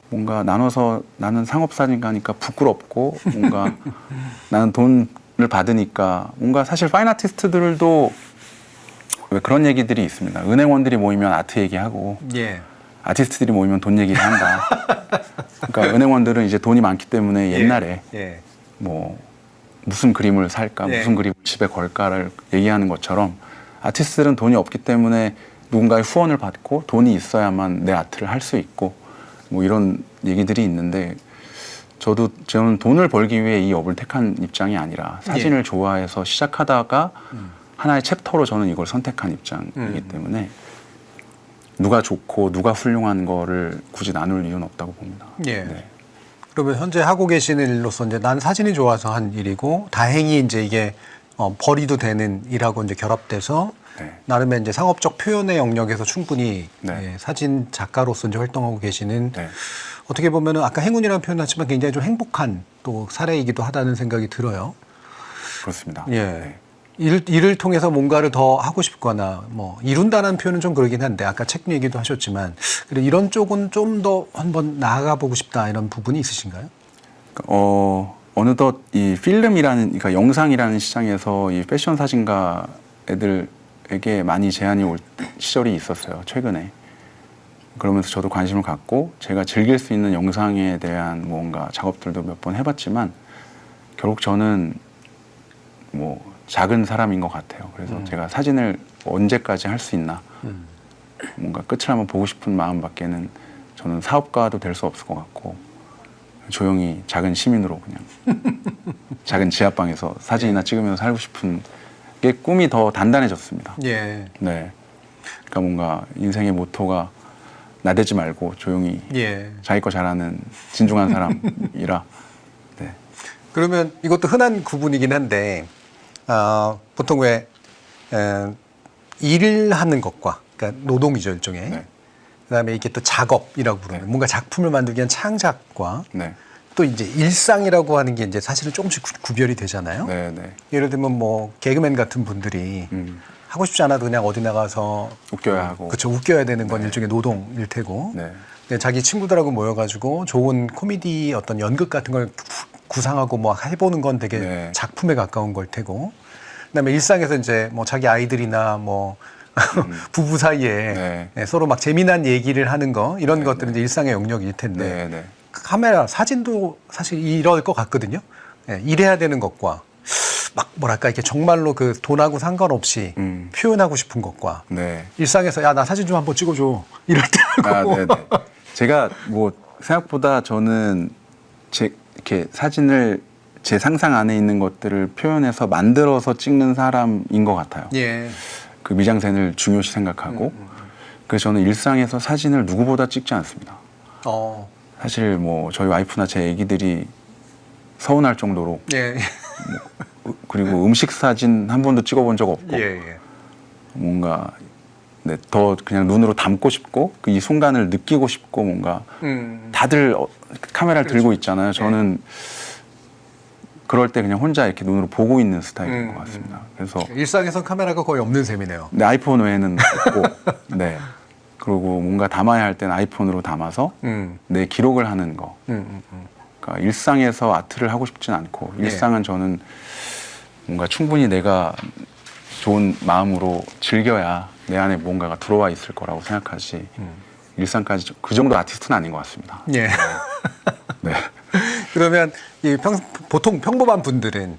Speaker 2: 뭔가 나눠서 나는 상업사진가니까 부끄럽고 뭔가 나는 돈을 받으니까 뭔가 사실 파인 아티스트들도 왜 그런 얘기들이 있습니다. 은행원들이 모이면 아트 얘기하고
Speaker 1: 예.
Speaker 2: 아티스트들이 모이면 돈 얘기를 한다. 그러니까 은행원들은 이제 돈이 많기 때문에 옛날에
Speaker 1: 예.
Speaker 2: 뭐 무슨 그림을 살까,
Speaker 1: 예.
Speaker 2: 무슨 그림을 집에 걸까를 얘기하는 것처럼 아티스트들은 돈이 없기 때문에 누군가의 후원을 받고 돈이 있어야만 내 아트를 할 수 있고 뭐 이런 얘기들이 있는데 저는 돈을 벌기 위해 이 업을 택한 입장이 아니라 사진을 좋아해서 시작하다가 하나의 챕터로 저는 이걸 선택한 입장이기 때문에 누가 좋고 누가 훌륭한 거를 굳이 나눌 이유는 없다고 봅니다.
Speaker 1: 예.
Speaker 2: 네.
Speaker 1: 그러면 현재 하고 계시는 일로서 이제 난 사진이 좋아서 한 일이고 다행히 이제 이게 벌이도 되는 일하고 이제 결합돼서
Speaker 2: 네.
Speaker 1: 나름의 이제 상업적 표현의 영역에서 충분히
Speaker 2: 네.
Speaker 1: 예, 사진 작가로서 이제 활동하고 계시는
Speaker 2: 네.
Speaker 1: 어떻게 보면은 아까 행운이라는 표현하지만 굉장히 좀 행복한 또 사례이기도 하다는 생각이 들어요.
Speaker 2: 그렇습니다.
Speaker 1: 예.
Speaker 2: 네.
Speaker 1: 일을 통해서 뭔가를 더 하고 싶거나 뭐 이룬다는 표현은 좀 그러긴 한데 아까 책 얘기도 하셨지만 그래 이런 쪽은 좀 더 한번 나아가 보고 싶다 이런 부분이 있으신가요?
Speaker 2: 어느덧 이 필름이라는 그러니까 영상이라는 시장에서 이 패션 사진가 애들에게 많이 제한이 올 시절이 있었어요. 최근에. 그러면서 저도 관심을 갖고 제가 즐길 수 있는 영상에 대한 뭔가 작업들도 몇 번 해봤지만 결국 저는 뭐 작은 사람인 것 같아요. 그래서 제가 사진을 언제까지 할 수 있나 뭔가 끝을 한번 보고 싶은 마음밖에는 저는 사업가도 될 수 없을 것 같고 조용히 작은 시민으로 그냥 작은 지하방에서 사진이나 찍으면서 살고 싶은 게 꿈이 더 단단해졌습니다.
Speaker 1: 예.
Speaker 2: 네. 그러니까 뭔가 인생의 모토가 나대지 말고 조용히
Speaker 1: 예.
Speaker 2: 자기 거 잘하는 진중한 사람이라. 네.
Speaker 1: 그러면 이것도 흔한 구분이긴 한데 보통 왜 일을 하는 것과 그러니까 노동이죠 일종의
Speaker 2: 네.
Speaker 1: 그다음에 이게 또 작업이라고 부르는
Speaker 2: 네.
Speaker 1: 뭔가 작품을 만들기 위한 창작과
Speaker 2: 네.
Speaker 1: 또 이제 일상이라고 하는 게 이제 사실은 조금씩 구별이 되잖아요.
Speaker 2: 네. 네.
Speaker 1: 예를 들면 뭐 개그맨 같은 분들이 하고 싶지 않아도 그냥 어디 나가서
Speaker 2: 웃겨야 하고.
Speaker 1: 그렇죠. 웃겨야 되는 건
Speaker 2: 네.
Speaker 1: 일종의 노동일 테고
Speaker 2: 네.
Speaker 1: 근데 자기 친구들하고 모여가지고 좋은 코미디 어떤 연극 같은 걸 구상하고 뭐 해보는 건 되게
Speaker 2: 네.
Speaker 1: 작품에 가까운 걸 테고 그다음에 일상에서 이제 뭐 자기 아이들이나 뭐 부부 사이에
Speaker 2: 네.
Speaker 1: 네, 서로 막 재미난 얘기를 하는 거 이런
Speaker 2: 네,
Speaker 1: 것들은
Speaker 2: 네.
Speaker 1: 이제 일상의 영역일 텐데
Speaker 2: 네. 네.
Speaker 1: 카메라 사진도 사실 이럴 것 같거든요. 네, 일해야 되는 것과 막 뭐랄까 이렇게 정말로 그 돈하고 상관없이 표현하고 싶은 것과
Speaker 2: 네.
Speaker 1: 일상에서 야 나 사진 좀 한번 찍어줘 이럴 때하고
Speaker 2: 네. 제가 뭐 생각보다 저는 이렇게 사진을 제 상상 안에 있는 것들을 표현해서 만들어서 찍는 사람인 것 같아요.
Speaker 1: 예.
Speaker 2: 그 미장센을 중요시 생각하고 그래서 저는 일상에서 사진을 누구보다 찍지 않습니다. 사실 뭐 저희 와이프나 제 애기들이 서운할 정도로
Speaker 1: 예.
Speaker 2: 그리고 음식 사진 한 번도 찍어본 적 없고
Speaker 1: 예.
Speaker 2: 뭔가 네, 더 그냥 눈으로 담고 싶고 이 순간을 느끼고 싶고 뭔가 다들 카메라를
Speaker 1: 그렇죠.
Speaker 2: 들고 있잖아요. 저는 그럴 때 그냥 혼자 이렇게 눈으로 보고 있는 스타일인 것 같습니다. 그래서
Speaker 1: 일상에선 카메라가 거의 없는 셈이네요.
Speaker 2: 네, 아이폰 외에는 없고 네. 그리고 뭔가 담아야 할 때는 아이폰으로 담아서 내 기록을 하는 거. 그러니까 일상에서 아트를 하고 싶진 않고 일상은 저는 뭔가 충분히 내가 좋은 마음으로 즐겨야 내 안에 뭔가가 들어와 있을 거라고 생각하지 일상까지 그 정도 아티스트는 아닌 것 같습니다.
Speaker 1: 예.
Speaker 2: 네.
Speaker 1: 그러면 보통 평범한 분들은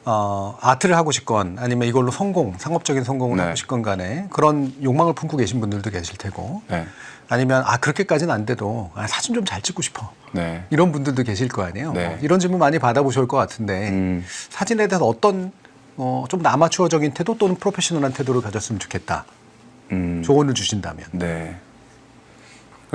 Speaker 1: 아트를 하고 싶건 아니면 이걸로 상업적인 성공을
Speaker 2: 네.
Speaker 1: 하고 싶건 간에 그런 욕망을 품고 계신 분들도 계실 테고
Speaker 2: 네.
Speaker 1: 아니면 그렇게까지는 안 돼도 사진 좀 잘 찍고 싶어.
Speaker 2: 네.
Speaker 1: 이런 분들도 계실 거 아니에요.
Speaker 2: 네.
Speaker 1: 이런 질문 많이 받아보실 것 같은데 사진에 대해서 어떤 좀 더 아마추어적인 태도 또는 프로페셔널한 태도를 가졌으면 좋겠다. 조언을 주신다면.
Speaker 2: 네.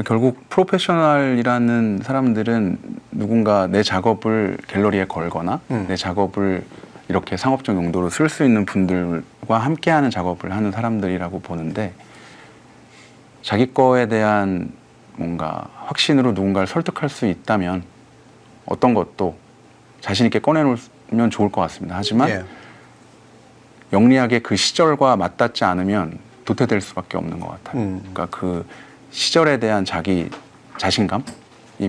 Speaker 2: 결국 프로페셔널이라는 사람들은 누군가 내 작업을 갤러리에 걸거나 내 작업을 이렇게 상업적 용도로 쓸 수 있는 분들과 함께하는 작업을 하는 사람들이라고 보는데 자기 거에 대한 뭔가 확신으로 누군가를 설득할 수 있다면 어떤 것도 자신 있게 꺼내놓으면 좋을 것 같습니다. 하지만
Speaker 1: 예.
Speaker 2: 영리하게 그 시절과 맞닿지 않으면 도태될 수밖에 없는 것 같아요. 그러니까 그 시절에 대한 자기 자신감이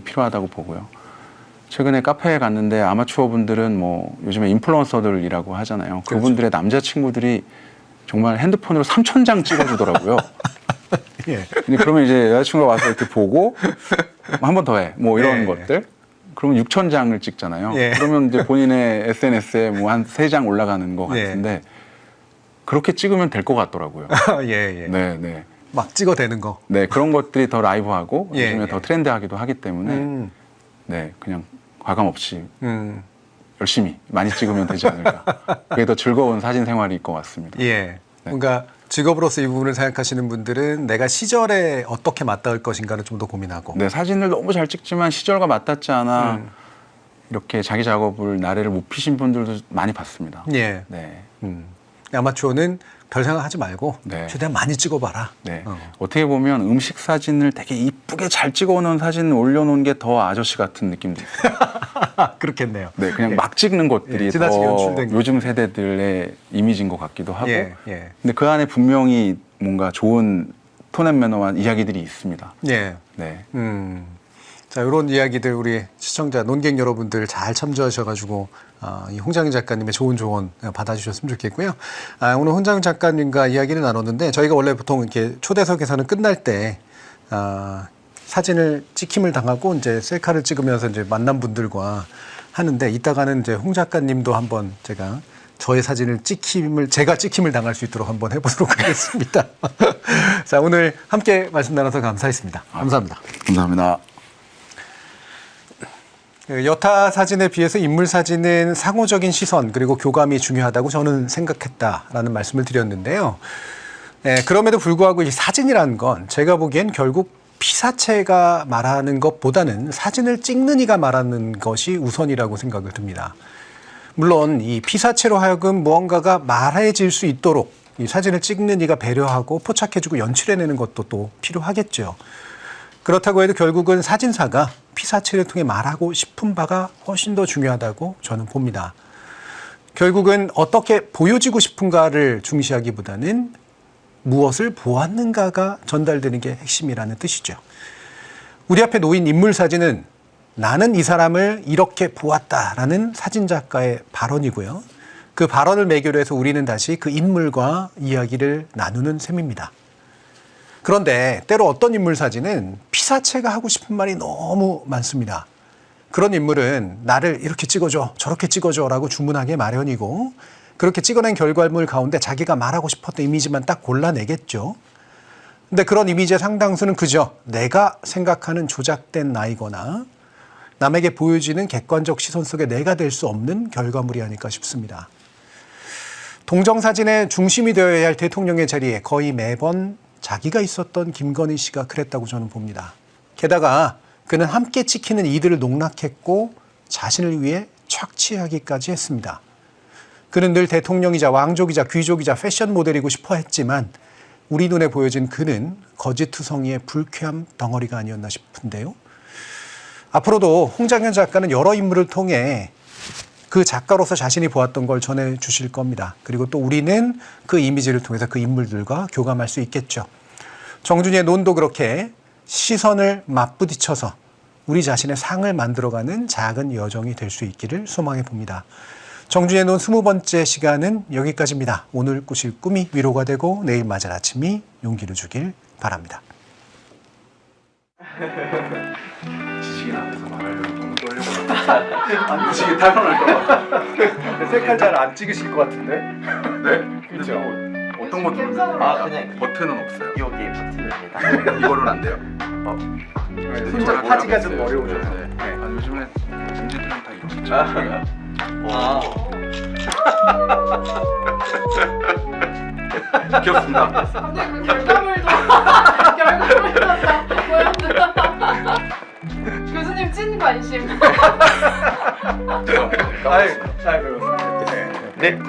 Speaker 2: 필요하다고 보고요. 최근에 카페에 갔는데 아마추어 분들은 뭐 요즘에 인플루언서들이라고 하잖아요.
Speaker 1: 그렇죠.
Speaker 2: 그분들의 남자친구들이 정말 핸드폰으로 3,000장 찍어주더라고요.
Speaker 1: 예.
Speaker 2: 근데 그러면 이제 여자친구가 와서 이렇게 보고 한 번 더 해. 뭐 이런
Speaker 1: 예.
Speaker 2: 것들. 그러면 6,000장을 찍잖아요.
Speaker 1: 예.
Speaker 2: 그러면 이제 본인의 SNS에 뭐 한 3장 올라가는 것
Speaker 1: 예.
Speaker 2: 같은데 그렇게 찍으면 될 것 같더라고요.
Speaker 1: 예, 예.
Speaker 2: 네, 네.
Speaker 1: 막 찍어대는 거.
Speaker 2: 네, 그런 것들이 더 라이브하고
Speaker 1: 예,
Speaker 2: 요즘에
Speaker 1: 예.
Speaker 2: 더 트렌드하기도 하기 때문에 네, 그냥 과감 없이 열심히 많이 찍으면 되지 않을까. 그게 더 즐거운 사진 생활일 것 같습니다.
Speaker 1: 예. 뭔가 직업으로서 이 부분을 생각하시는 분들은 내가 시절에 어떻게 맞닿을 것인가를 좀 더 고민하고.
Speaker 2: 네, 사진을 너무 잘 찍지만 시절과 맞닿지 않아 이렇게 자기 작업을 나래를 못 피신 분들도 많이 봤습니다.
Speaker 1: 예.
Speaker 2: 네.
Speaker 1: 아마추어는 별 생각하지 말고
Speaker 2: 네.
Speaker 1: 최대한 많이 찍어봐라.
Speaker 2: 네. 어떻게 보면 음식 사진을 되게 이쁘게 잘 찍어놓은 사진 올려놓은 게 더 아저씨 같은 느낌도 있어요.
Speaker 1: 그렇겠네요.
Speaker 2: 네, 그냥 막 찍는 것들이
Speaker 1: 예, 지나치게
Speaker 2: 더
Speaker 1: 연출된 거.
Speaker 2: 요즘 세대들의 이미지인 것 같기도 하고.
Speaker 1: 예, 예.
Speaker 2: 근데 그 안에 분명히 뭔가 좋은 톤앤 매너한 이야기들이 있습니다.
Speaker 1: 예.
Speaker 2: 네.
Speaker 1: 자, 이런 이야기들 우리 시청자, 논객 여러분들 잘 참조하셔가지고 이 홍장윤 작가님의 좋은 조언 받아주셨으면 좋겠고요. 오늘 홍장윤 작가님과 이야기를 나눴는데 저희가 원래 보통 이렇게 초대석에서는 끝날 때 사진을 찍힘을 당하고 이제 셀카를 찍으면서 이제 만난 분들과 하는데 이따가는 이제 홍 작가님도 한번 제가 저의 사진을 제가 찍힘을 당할 수 있도록 한번 해보도록 하겠습니다. 자, 오늘 함께 말씀 나눠서 감사했습니다. 감사합니다.
Speaker 2: 감사합니다.
Speaker 1: 여타 사진에 비해서 인물 사진은 상호적인 시선 그리고 교감이 중요하다고 저는 생각했다라는 말씀을 드렸는데요. 그럼에도 불구하고 이 사진이라는 건 제가 보기엔 결국 피사체가 말하는 것보다는 사진을 찍는 이가 말하는 것이 우선이라고 생각을 듭니다. 물론 이 피사체로 하여금 무언가가 말해질 수 있도록 이 사진을 찍는 이가 배려하고 포착해주고 연출해내는 것도 또 필요하겠죠. 그렇다고 해도 결국은 사진사가 피사체를 통해 말하고 싶은 바가 훨씬 더 중요하다고 저는 봅니다. 결국은 어떻게 보여지고 싶은가를 중시하기보다는 무엇을 보았는가가 전달되는 게 핵심이라는 뜻이죠. 우리 앞에 놓인 인물 사진은 나는 이 사람을 이렇게 보았다라는 사진작가의 발언이고요. 그 발언을 매개로 해서 우리는 다시 그 인물과 이야기를 나누는 셈입니다. 그런데 때로 어떤 인물 사진은 피사체가 하고 싶은 말이 너무 많습니다. 그런 인물은 나를 이렇게 찍어줘, 저렇게 찍어줘라고 주문하게 마련이고 그렇게 찍어낸 결과물 가운데 자기가 말하고 싶었던 이미지만 딱 골라내겠죠. 근데 그런 이미지의 상당수는 그저 내가 생각하는 조작된 나이거나 남에게 보여지는 객관적 시선 속에 내가 될 수 없는 결과물이 아닐까 싶습니다. 동정사진의 중심이 되어야 할 대통령의 자리에 거의 매번 자기가 있었던 김건희 씨가 그랬다고 저는 봅니다. 게다가 그는 함께 찍히는 이들을 농락했고 자신을 위해 착취하기까지 했습니다. 그는 늘 대통령이자 왕족이자 귀족이자 패션 모델이고 싶어 했지만 우리 눈에 보여진 그는 거짓투성이의 불쾌함 덩어리가 아니었나 싶은데요. 앞으로도 홍장현 작가는 여러 인물을 통해 그 작가로서 자신이 보았던 걸 전해주실 겁니다. 그리고 또 우리는 그 이미지를 통해서 그 인물들과 교감할 수 있겠죠. 정준이의 논도 그렇게 시선을 맞부딪혀서 우리 자신의 상을 만들어가는 작은 여정이 될 수 있기를 소망해 봅니다. 정준이의 논 20번째 시간은 여기까지입니다. 오늘 꾸실 꿈이 위로가 되고 내일 맞을 아침이 용기를 주길 바랍니다.
Speaker 2: 지식이 나면서 말하려고 너무 떨려고 지식이 탈선할까 봐.
Speaker 1: 색깔 잘 안 찍으실 것 같은데?
Speaker 2: 네?
Speaker 1: 그렇죠.
Speaker 2: 어떤 거 누르면
Speaker 3: 아,
Speaker 2: 됩니까?
Speaker 3: 그냥
Speaker 2: 버튼은 없어요.
Speaker 3: 여기 버튼입니다.
Speaker 2: 이거는 안 돼요.
Speaker 1: 손자 타지가 좀
Speaker 2: 모르겠어요.
Speaker 1: 어려우셔서.
Speaker 2: 네.
Speaker 1: 네.
Speaker 2: 아, 요즘에 문제들은 다 이렇게 쳐요. 귀엽습니다.
Speaker 4: 근데 그 결과물도 다 보여준다. 교수님 찐 관심.
Speaker 2: 죄송합니다.
Speaker 1: 아유, 잘 배웠습니다.
Speaker 3: 네.